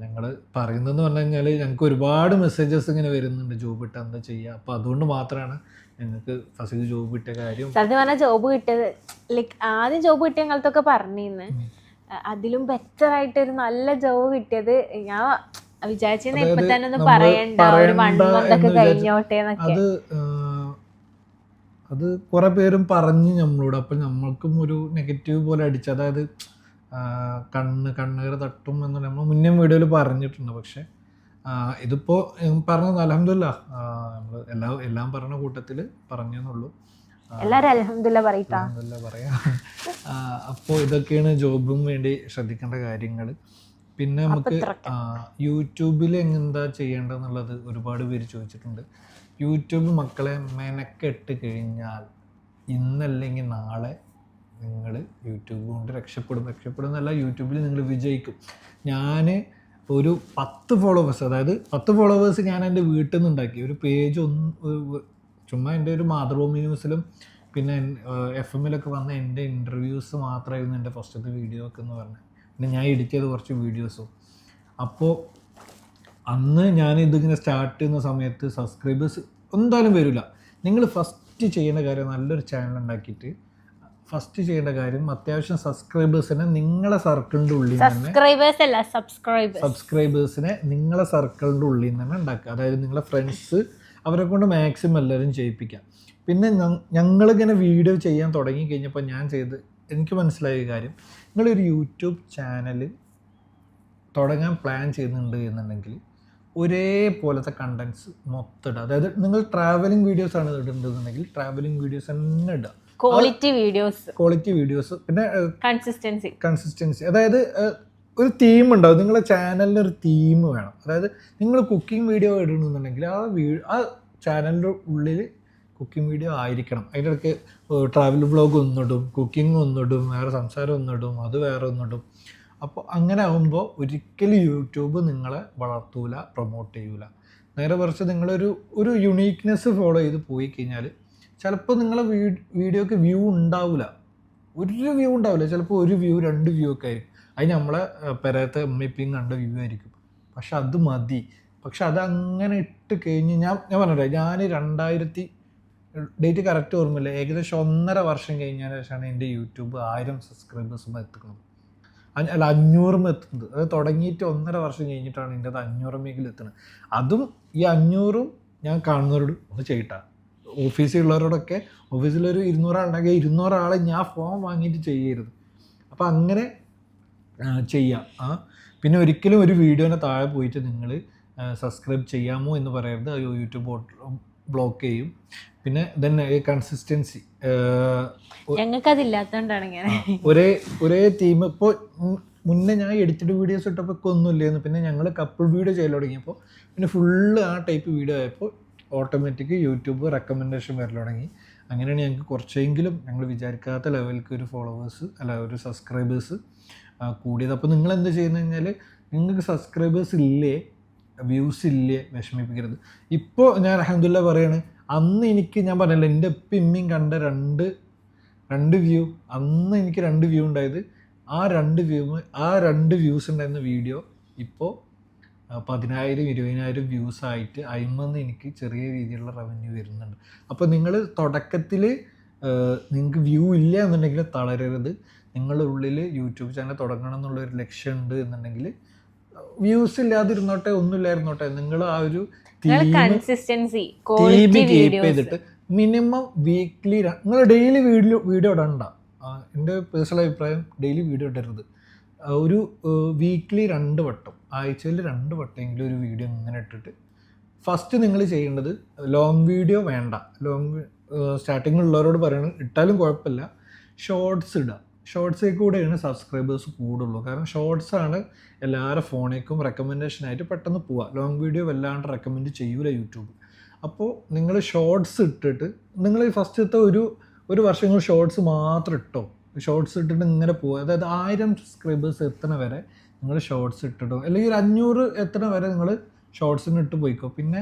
ഞങ്ങൾ പറയുന്നതെന്ന് പറഞ്ഞു കഴിഞ്ഞാൽ ഞങ്ങൾക്ക് ഒരുപാട് മെസ്സേജസ് ഇങ്ങനെ വരുന്നുണ്ട്, ജോബ് ഇട്ട് എന്താ ചെയ്യുക. അപ്പോൾ അതുകൊണ്ട് മാത്രമാണ് ഞങ്ങൾക്ക് ഫസ്റ്റ് ജോബ് കിട്ടിയ കാര്യം. സത്യം പറഞ്ഞാൽ ജോബ് കിട്ടിയത് ലൈക്ക് ആദ്യം ജോബ് കിട്ടിയ കാലത്തൊക്കെ പറഞ്ഞിരുന്നു, അതിലും ബെറ്റർ ആയിട്ടൊരു നല്ല ജോബ് കിട്ടിയത് ഞാൻ വിചാരിച്ചിരുന്ന ഇപ്പൊ തന്നെ ഒന്നും പറയണ്ട, ഒരു 1 month കഴിഞ്ഞോട്ടെ എന്നൊക്കെ. അത് കുറെ പേരും പറഞ്ഞു നമ്മളോട്. അപ്പം നമ്മൾക്കും ഒരു നെഗറ്റീവ് പോലെ അടിച്ചു. അതായത് കണ്ണുകൾ തട്ടും എന്ന് നമ്മൾ മുന്നേ വീഡിയോയിൽ പറഞ്ഞിട്ടുണ്ട്. പക്ഷെ ഇതിപ്പോൾ പറഞ്ഞത് അൽഹംദുലില്ലാ നമ്മൾ എല്ലാം പറഞ്ഞ കൂട്ടത്തിൽ പറഞ്ഞെന്നുള്ളൂ. എല്ലാവരും അൽഹംദുലില്ലാ പറയാം. അപ്പോൾ ഇതൊക്കെയാണ് ജോബും വേണ്ടി ശ്രദ്ധിക്കേണ്ട കാര്യങ്ങൾ. പിന്നെ നമുക്ക് യൂട്യൂബിൽ എങ്ങനെന്താ ചെയ്യേണ്ടതെന്നുള്ളത് ഒരുപാട് പേര് ചോദിച്ചിട്ടുണ്ട്. യൂട്യൂബ് മക്കളെ മെനക്കെട്ട് കഴിഞ്ഞാൽ ഇന്നല്ലെങ്കിൽ നാളെ നിങ്ങൾ യൂട്യൂബ് കൊണ്ട് രക്ഷപ്പെടുന്നല്ല, യൂട്യൂബിൽ നിങ്ങൾ വിജയിക്കും. ഞാൻ ഒരു 10 ഫോളോവേഴ്സ്, അതായത് 10 ഫോളോവേഴ്സ് ഞാൻ എൻ്റെ വീട്ടിൽ നിന്ന് ഉണ്ടാക്കി. ഒരു പേജ് ചുമ്മാ എൻ്റെ ഒരു മാതൃഭൂമി ന്യൂസിലും പിന്നെ FM-ലൊക്കെ വന്ന എൻ്റെ ഇൻ്റർവ്യൂസ് മാത്രമായിരുന്നു എൻ്റെ ഫസ്റ്റത്തെ വീഡിയോ ഒക്കെ എന്ന് പറഞ്ഞത്. പിന്നെ ഞാൻ എഡിറ്റ് ചെയ്ത കുറച്ച് വീഡിയോസും. അപ്പോൾ അന്ന് ഞാൻ ഇതിങ്ങനെ സ്റ്റാർട്ട് ചെയ്യുന്ന സമയത്ത് സബ്സ്ക്രൈബേഴ്സ് എന്തായാലും വരില്ല. നിങ്ങൾ ഫസ്റ്റ് ചെയ്യേണ്ട കാര്യം നല്ലൊരു ചാനൽ ഉണ്ടാക്കിയിട്ട് ഫസ്റ്റ് ചെയ്യേണ്ട കാര്യം അത്യാവശ്യം സബ്സ്ക്രൈബേഴ്സിനെ നിങ്ങളെ സർക്കിളിൻ്റെ ഉള്ളിൽ തന്നെ സബ്സ്ക്രൈബേഴ്സിനെ നിങ്ങളെ സർക്കിളിൻ്റെ ഉള്ളിൽ നിന്ന് തന്നെ ഉണ്ടാക്കുക. അതായത് നിങ്ങളെ ഫ്രണ്ട്സ് അവരെ കൊണ്ട് മാക്സിമം എല്ലാവരും ചെയ്യിപ്പിക്കാം. പിന്നെ ഞങ്ങളിങ്ങനെ വീഡിയോ ചെയ്യാൻ തുടങ്ങി കഴിഞ്ഞപ്പോൾ എനിക്ക് മനസ്സിലായ കാര്യം, നിങ്ങളൊരു യൂട്യൂബ് ചാനൽ തുടങ്ങാൻ പ്ലാൻ ചെയ്യുന്നുണ്ട് എന്നുണ്ടെങ്കിൽ ഒരേപോലത്തെ കണ്ടൻസ് മൊത്തം ഇടുക. അതായത് നിങ്ങൾ ട്രാവലിംഗ് വീഡിയോസ് ആണ് ഇടുന്നുണ്ടെന്നുണ്ടെങ്കിൽ ട്രാവലിംഗ് വീഡിയോസ് തന്നെ ഇടുക, ക്വാളിറ്റി വീഡിയോസ്. പിന്നെ കൺസിസ്റ്റൻസി, അതായത് ഒരു തീം ഉണ്ടാവും. നിങ്ങളുടെ ചാനലിന് ഒരു തീം വേണം. അതായത് നിങ്ങൾ കുക്കിംഗ് വീഡിയോ ഇടണമെന്നുണ്ടെങ്കിൽ ആ ചാനലിൻ്റെ ഉള്ളിൽ കുക്കിംഗ് വീഡിയോ ആയിരിക്കണം. അതിൻ്റെ ഇടയ്ക്ക് ട്രാവൽ വ്ളോഗ് ഒന്നിടും, കുക്കിംഗ് ഒന്നിടും, വേറെ സംസാരം ഒന്നിടും, അത് വേറെ ഒന്നിടും. അപ്പോൾ അങ്ങനെ ആകുമ്പോൾ ഒരിക്കലും യൂട്യൂബ് നിങ്ങളെ വളർത്തൂല, പ്രൊമോട്ട് ചെയ്യൂല. നേരെ മറിച്ച് നിങ്ങളൊരു യുണീക്നെസ് ഫോളോ ചെയ്ത് പോയി കഴിഞ്ഞാൽ ചിലപ്പോൾ നിങ്ങളെ വീഡിയോക്ക് വ്യൂ ഉണ്ടാവില്ല, ചിലപ്പോൾ 1 വ്യൂ 2 വ്യൂ ഒക്കെ ആയിരിക്കും. അത് നമ്മളെ പെരയത്തെ അമ്മയിപ്പിയും കണ്ട വ്യൂ ആയിരിക്കും. പക്ഷെ അത് മതി. പക്ഷെ അതങ്ങനെ ഇട്ട് കഴിഞ്ഞ് ഞാൻ പറഞ്ഞില്ലേ, ഞാൻ 2000 ഡേറ്റ് കറക്റ്റ് ഓർമ്മയില്ല, ഏകദേശം 1.5 വർഷം കഴിഞ്ഞതിന് ശേഷമാണ് എൻ്റെ യൂട്യൂബ് 1000 സബ്സ്ക്രൈബേഴ്സും എത്തുന്നത്. അല്ല 500 എത്തുന്നത്. അത് തുടങ്ങിയിട്ട് 1.5 വർഷം കഴിഞ്ഞിട്ടാണ് എൻ്റെ അത് 500 എത്തുന്നത്. അതും ഈ 500 ഞാൻ കാണുന്നവരോട് ഒന്ന് ചെയ്യട്ടാ. ഓഫീസിലുള്ളവരോടൊക്കെ, ഓഫീസിലൊരു 200 ആളുണ്ടെങ്കിൽ 200 ആളെ ഞാൻ ഫോൺ വാങ്ങിയിട്ട് ചെയ്യരുത്. അപ്പോൾ അങ്ങനെ ചെയ്യാം. പിന്നെ ഒരിക്കലും ഒരു വീഡിയോനെ താഴെ പോയിട്ട് നിങ്ങൾ സബ്സ്ക്രൈബ് ചെയ്യാമോ എന്ന് പറയരുത്, യൂട്യൂബ് ബ്ലോക്ക് ചെയ്യും. പിന്നെ തന്നെ കൺസിസ്റ്റൻസി, ഞങ്ങൾക്കതില്ലാത്തതുകൊണ്ടാണ് ഇങ്ങനെ ഒരേ തീം. ഇപ്പോൾ മുന്നേ ഞാൻ എഡിറ്റഡ് വീഡിയോസ് ഇട്ടപ്പോൾ ഒന്നുമില്ലായിരുന്നു. പിന്നെ ഞങ്ങൾ കപ്പിൾ വീഡിയോ ചെയ്യൽ തുടങ്ങിയപ്പോൾ പിന്നെ ഫുള്ള് ആ ടൈപ്പ് വീഡിയോ ആയപ്പോൾ ഓട്ടോമാറ്റിക് യൂട്യൂബ് റെക്കമെൻഡേഷൻ വരൽ തുടങ്ങി. അങ്ങനെയാണ് ഞങ്ങൾക്ക് കുറച്ചെങ്കിലും ഞങ്ങൾ വിചാരിക്കാത്ത ലെവലിലേക്ക് ഒരു സബ്സ്ക്രൈബേഴ്സ് കൂടിയത്. അപ്പോൾ നിങ്ങൾ എന്ത് ചെയ്യുന്നത് കഴിഞ്ഞാൽ, നിങ്ങൾക്ക് സബ്സ്ക്രൈബേഴ്സ് ഇല്ലേ, വ്യൂസ് ഇല്ലേ, വിഷമിപ്പിക്കരുത്. ഇപ്പോൾ ഞാൻ അൽഹംദുലില്ലാ പറയാണ്, അന്ന് ഞാൻ പറഞ്ഞല്ലോ എൻ്റെ ഇമ്മയും കണ്ട 2 വ്യൂ, അന്ന് എനിക്ക് 2 വ്യൂ ഉണ്ടായത്. ആ 2 വ്യൂസ് ഉണ്ടായിരുന്ന വീഡിയോ ഇപ്പോൾ 10,000-20,000 വ്യൂസ് ആയിട്ട് അതിൽനിന്ന് എനിക്ക് ചെറിയ രീതിയിലുള്ള റവന്യൂ വരുന്നുണ്ട്. അപ്പോൾ നിങ്ങൾ തുടക്കത്തിൽ നിങ്ങൾക്ക് വ്യൂ ഇല്ല എന്നുണ്ടെങ്കിൽ തളരരുത്. നിങ്ങളുടെ ഉള്ളിൽ യൂട്യൂബ് ചാനൽ തുടങ്ങണം എന്നുള്ളൊരു ലക്ഷ്യമുണ്ട് എന്നുണ്ടെങ്കിൽ വ്യൂസ് ഇല്ലാതിരുന്നോട്ടെ, ഒന്നുമില്ലായിരുന്നോട്ടെ, നിങ്ങൾ ആ ഒരു കീപ്പ് ചെയ്തിട്ട് മിനിമം വീക്ക്ലി നിങ്ങൾ ഡെയിലി വീഡിയോ ഇടണ്ട. എൻ്റെ പേഴ്സണൽ അഭിപ്രായം ഡെയിലി വീഡിയോ ഇടരുത്. ഒരു വീക്ക്ലി 2 വട്ടം, ആഴ്ചയിൽ 2 വട്ടമെങ്കിലും ഒരു വീഡിയോ ഇങ്ങനെ ഇട്ടിട്ട് ഫസ്റ്റ് നിങ്ങൾ ചെയ്യേണ്ടത് ലോങ് വീഡിയോ വേണ്ട. സ്റ്റാർട്ടിങ്ങിലുള്ളവരോട് പറയണത് ഇട്ടാലും കുഴപ്പമില്ല, ഷോർട്സ് ഇടുക. ഷോർട്സിൽ കൂടെയാണ് സബ്സ്ക്രൈബേഴ്സ് കൂടുള്ളൂ. കാരണം ഷോർട്സാണ് എല്ലാവരുടെ ഫോണിലേക്കും റെക്കമെൻഡേഷനായിട്ട് പെട്ടെന്ന് പോവുക. ലോങ് വീഡിയോ വല്ലാണ്ട് റെക്കമെൻഡ് ചെയ്യൂല യൂട്യൂബ്. അപ്പോൾ നിങ്ങൾ ഷോർട്സ് ഇട്ടിട്ട് നിങ്ങൾ ഫസ്റ്റത്തെ ഒരു വർഷം ഷോർട്സ് മാത്രം ഇട്ടോ. ഷോർട്സ് ഇട്ടിട്ട് ഇങ്ങനെ പോകുക. അതായത് 1000 സബ്സ്ക്രൈബേഴ്സ് എത്തണ വരെ നിങ്ങൾ ഷോർട്സ് ഇട്ടിട്ടോ, അല്ലെങ്കിൽ ഒരു 500 എത്തണ വരെ നിങ്ങൾ ഷോർട്സിന് ഇട്ട് പോയിക്കോ. പിന്നെ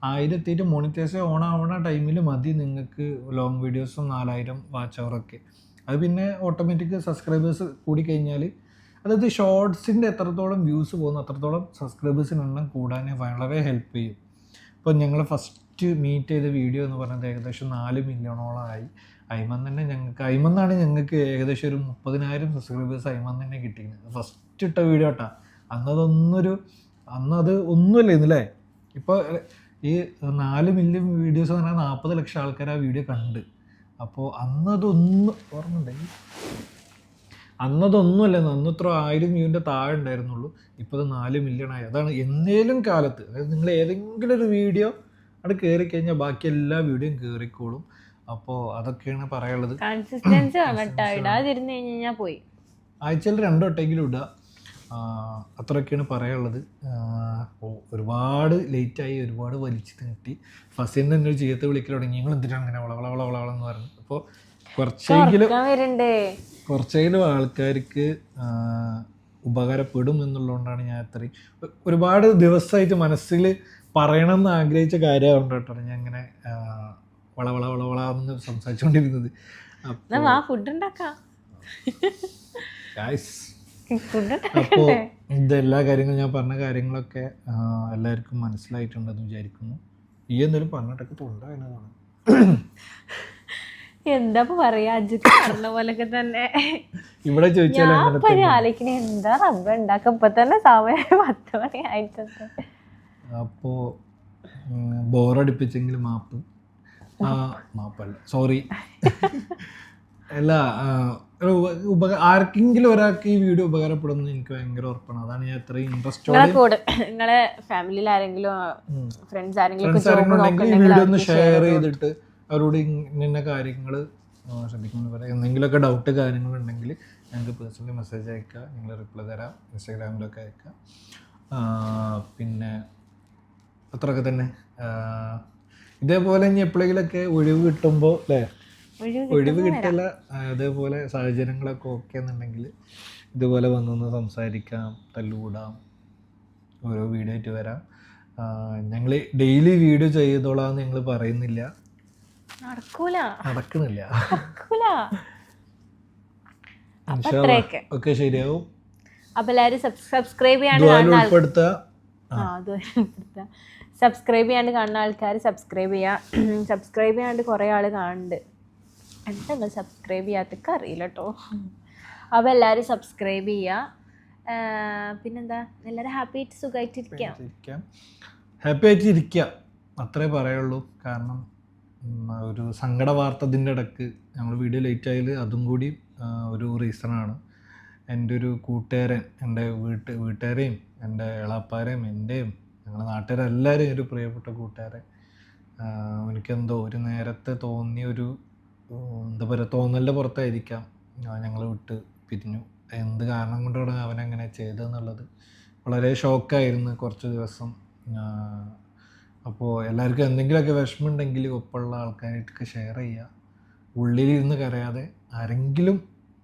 1000 എത്തിയിട്ട് മോണിറ്റൈസേഷൻ ഓൺ ആവണ ടൈമിൽ മതി നിങ്ങൾക്ക് ലോങ് വീഡിയോസും 4000 വാച്ച് അവറൊക്കെ. അത് പിന്നെ ഓട്ടോമാറ്റിക് സബ്സ്ക്രൈബേഴ്സ് കൂടി കഴിഞ്ഞാൽ, അതായത് ഷോർട്സിൻ്റെ എത്രത്തോളം വ്യൂസ് പോകുന്നു അത്രത്തോളം സബ്സ്ക്രൈബേഴ്സിന് എണ്ണം കൂടാൻ വളരെ ഹെൽപ്പ് ചെയ്യും. ഇപ്പോൾ ഞങ്ങൾ ഫസ്റ്റ് മീറ്റ് ചെയ്ത വീഡിയോ എന്ന് പറയുന്നത് ഏകദേശം 4 മില്യണോളം ആയി. അയിമെന്നാണ് ഞങ്ങൾക്ക് ഏകദേശം ഒരു 30,000 സബ്സ്ക്രൈബേഴ്സ് അയിമെന്ന് തന്നെ കിട്ടിയത്. ഫസ്റ്റ് ഇട്ട വീഡിയോ കേട്ടാ. അന്നത് ഒന്നുമില്ല ഇന്നല്ലേ. ഇപ്പോൾ ഈ 4 മില്യൺ വീഡിയോസ് എന്ന് പറഞ്ഞാൽ 40 ലക്ഷം ആൾക്കാർ ആ വീഡിയോ കണ്ട്. അപ്പോൾ അന്നതൊന്നും ഓർമ്മയുണ്ടെങ്കിൽ അന്നതൊന്നുമല്ല, അന്നത്ര 1000 വ്യൂവിൻ്റെ താഴെ ഉണ്ടായിരുന്നുള്ളൂ. ഇപ്പോൾ അത് 4 മില്യൺ ആയി. അതാണ് എന്നേലും കാലത്ത്, അതായത് നിങ്ങൾ ഏതെങ്കിലും ഒരു വീഡിയോ അവിടെ കയറി കഴിഞ്ഞാൽ ബാക്കി എല്ലാ വീഡിയോയും കയറിക്കോളും. അപ്പോൾ അതൊക്കെയാണ് പറയാനുള്ളത്. കൺസിസ്റ്റൻസി ഇടാതിരുന്ന് കഴിഞ്ഞാൽ പോയി. ആഴ്ചയിൽ 2 വട്ടമെങ്കിലും ഇടുക. അത്രയൊക്കെയാണ് പറയാനുള്ളത്. ഒരുപാട് ലേറ്റായി, ഒരുപാട് വലിച്ചു നീട്ടി. ഫസിന് തന്നെ ഒരു ചീത്ത വിളിക്കൽ തുടങ്ങി, നിങ്ങൾ എന്തിനാണ് അങ്ങനെ വളവളവളവളെന്ന് പറഞ്ഞു. അപ്പോൾ കുറച്ചെങ്കിലും ആൾക്കാർക്ക് ഉപകാരപ്പെടും എന്നുള്ളതുകൊണ്ടാണ് ഞാൻ അത്രയും ഒരുപാട് ദിവസമായിട്ട് മനസ്സിൽ പറയണമെന്ന് ആഗ്രഹിച്ച കാര്യമുണ്ട് കേട്ടോ ഞാൻ ഇങ്ങനെ വളവളവളവളന്ന് സംസാരിച്ചുകൊണ്ടിരുന്നത്. അപ്പോൾ ഇതെല്ലാ കാര്യങ്ങളും ഞാൻ പറഞ്ഞ കാര്യങ്ങളൊക്കെ എല്ലാവർക്കും മനസ്സിലായിട്ടുണ്ടെന്ന് വിചാരിക്കുന്നു. ഈ എന്തെങ്കിലും പറഞ്ഞിട്ടൊക്കെ തൊണ്ടായിരുന്നതാണ്. എന്താ പറയാ, അജിത്ത് പറഞ്ഞ പോലൊക്കെ തന്നെ. ഇവിടെ ചോദിച്ചാൽ ആലോചിക്കണേ എന്താ റബ്ബ ഉണ്ടാക്ക. ഇപ്പൊ തന്നെ സമയം 10 മണി ആയിട്ടുണ്ട്. അപ്പോ ബോറടിപ്പിച്ചെങ്കിൽ മാപ്പല്ല, സോറി. അല്ല, ആർക്കെങ്കിലും ഒരാൾക്ക് ഈ വീഡിയോ ഉപകാരപ്പെടുമെന്ന് എനിക്ക് ഭയങ്കര ഉറപ്പാണ്. അതാണ് ഞാൻ ഇത്രയും ഇൻട്രസ്റ്റോടെ. നിങ്ങളെ ഫാമിലിയിൽ ആരെങ്കിലും ഫ്രണ്ട്സ് ആരെങ്കിലും ഈ വീഡിയോ ഒന്ന് ഷെയർ ചെയ്തിട്ട് അവരോട് ഇന്ന കാര്യങ്ങൾ ശ്രദ്ധിക്കുമെന്ന് പറയാം. എന്തെങ്കിലുമൊക്കെ ഡൗട്ട് കാര്യങ്ങളുണ്ടെങ്കിൽ ഞങ്ങൾക്ക് പേഴ്സണലി മെസ്സേജ് അയക്കുക, ഞങ്ങൾ റിപ്ലൈ തരാം. ഇൻസ്റ്റാഗ്രാമിലൊക്കെ അയക്കുക. പിന്നെ അത്രയൊക്കെ തന്നെ. ഇതേപോലെ ഇനി എപ്പോഴെങ്കിലൊക്കെ ഒഴിവ് കിട്ടുമ്പോൾ അല്ലേ, ഒഴിവ് കിട്ടില്ല, അതേപോലെ സാഹചര്യങ്ങളൊക്കെ ഓക്കെ എന്നുണ്ടെങ്കിൽ ഇതുപോലെ വന്നൊന്ന് സംസാരിക്കാം, തല്ലുകൂടാം, ഓരോ വീഡിയോ ആയിട്ട് വരാം. ഞങ്ങൾ ഡെയിലി വീഡിയോ ചെയ്തോളാന്ന് ഞങ്ങൾ പറയുന്നില്ല, നടക്കണില്ല. ഒക്കെ ശരിയാവും. അപ്പൊ എല്ലാവരും സബ്സ്ക്രൈബ് ചെയ്യാണ്ട് കാണുന്ന ആൾക്കാർ സബ്സ്ക്രൈബ് ചെയ്യാം. സബ്സ്ക്രൈബ് ചെയ്യാണ്ട് കുറേ ആൾ കാണുന്നുണ്ട്. എന്താ സബ്സ്ക്രൈബ് ചെയ്യാത്തൊക്കെ അറിയില്ല കേട്ടോ. അപ്പോൾ എല്ലാവരും സബ്സ്ക്രൈബ് ചെയ്യുക. പിന്നെന്താ, എല്ലാവരും ഹാപ്പി ആയിട്ട് സുഖമായിട്ടിരിക്കാം. ഹാപ്പി ആയിട്ടിരിക്കുക, അത്രേ പറയുള്ളൂ. കാരണം ഒരു സങ്കട വാർത്ത ഇതിൻ്റെ ഇടയ്ക്ക് ഞങ്ങൾ വീഡിയോ ലേറ്റ് ആയാൽ അതും കൂടി ഒരു റീസണാണ്. എൻ്റെ ഒരു കൂട്ടുകാരൻ, എൻ്റെ വീട്ടുകാരെയും എൻ്റെ എളാപ്പാരെയും എൻ്റെയും ഞങ്ങളുടെ നാട്ടുകാരെല്ലാവരെയും ഒരു പ്രിയപ്പെട്ട കൂട്ടുകാരൻ, എനിക്കെന്തോ ഒരു നേരത്തെ തോന്നിയൊരു എന്താ പറയുക തോന്നലിൻ്റെ പുറത്തായിരിക്കാം ഞങ്ങൾ വിട്ട് പിരിഞ്ഞു. എന്ത് കാരണം കൊണ്ടാണ് അവനങ്ങനെ ചെയ്തതെന്നുള്ളത് വളരെ ഷോക്കായിരുന്നു കുറച്ച് ദിവസം. അപ്പോൾ എല്ലാവർക്കും എന്തെങ്കിലുമൊക്കെ വിഷമമുണ്ടെങ്കിൽ ഒപ്പമുള്ള ആൾക്കാരായിട്ടൊക്കെ ഷെയർ ചെയ്യുക. ഉള്ളിലിരുന്ന് കരയാതെ ആരെങ്കിലും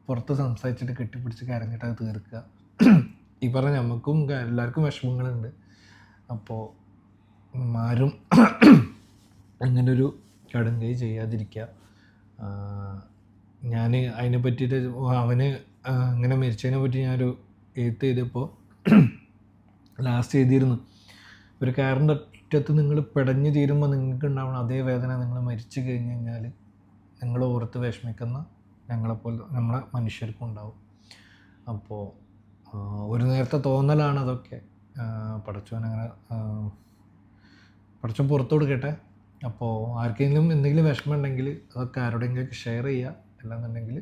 പുറത്ത് സംസാരിച്ചിട്ട് കെട്ടിപ്പിടിച്ച് കരഞ്ഞിട്ട് അത് തീർക്കുക. ഈ പറഞ്ഞ നമുക്കും എല്ലാവർക്കും വിഷമങ്ങളുണ്ട്. അപ്പോൾ ആരും അങ്ങനൊരു കടുങ്കൈ ചെയ്യാതിരിക്കുക. ഞാൻ അതിനെ പറ്റിയിട്ട് അവന് അങ്ങനെ മരിച്ചതിനെ പറ്റി ഞാനൊരു എഴുത്ത് ചെയ്തപ്പോൾ ലാസ്റ്റ് എഴുതിയിരുന്നു, ഒരു കാറിൻ്റെ അറ്റത്ത് നിങ്ങൾ പിടഞ്ഞു തീരുമ്പോൾ നിങ്ങൾക്ക് ഉണ്ടാവണം അതേ വേദന നിങ്ങൾ മരിച്ചു കഴിഞ്ഞ് കഴിഞ്ഞാൽ നിങ്ങൾ ഓർത്ത് വിഷമിക്കുന്ന ഞങ്ങളെപ്പോലെ നമ്മളെ മനുഷ്യർക്കും ഉണ്ടാവും. അപ്പോൾ ഒരു നേരത്തെ തോന്നലാണ് അതൊക്കെ. പടച്ചോനങ്ങനെ പടച്ചോൻ പുറത്തു കൊടുക്കട്ടെ. അപ്പോൾ ആർക്കെങ്കിലും എന്തെങ്കിലും വിഷമം ഉണ്ടെങ്കിൽ അതൊക്കെ ആരോടെങ്കിലൊക്കെ ഷെയർ ചെയ്യുക. അല്ലാന്നുണ്ടെങ്കിൽ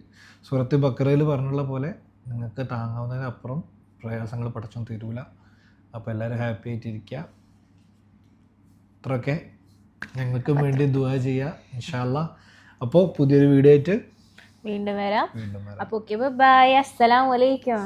സൂറത്ത് ബക്കറയിൽ പറഞ്ഞുള്ള പോലെ നിങ്ങൾക്ക് താങ്ങാവുന്നതിനപ്പുറം പ്രയാസങ്ങൾ പടച്ചോൻ തരൂല. അപ്പോൾ എല്ലാവരും ഹാപ്പി ആയിട്ടിരിക്കുക. അത്രയൊക്കെ ഞങ്ങൾക്കും വേണ്ടി ദുആ ചെയ്യുക ഇൻഷാ അല്ലാഹ്. അപ്പോൾ പുതിയൊരു വീഡിയോ ആയിട്ട് വീണ്ടും വരാം. അപ്പോൾ ഓക്കെ, ബൈ, അസ്സലാമു അലൈക്കും.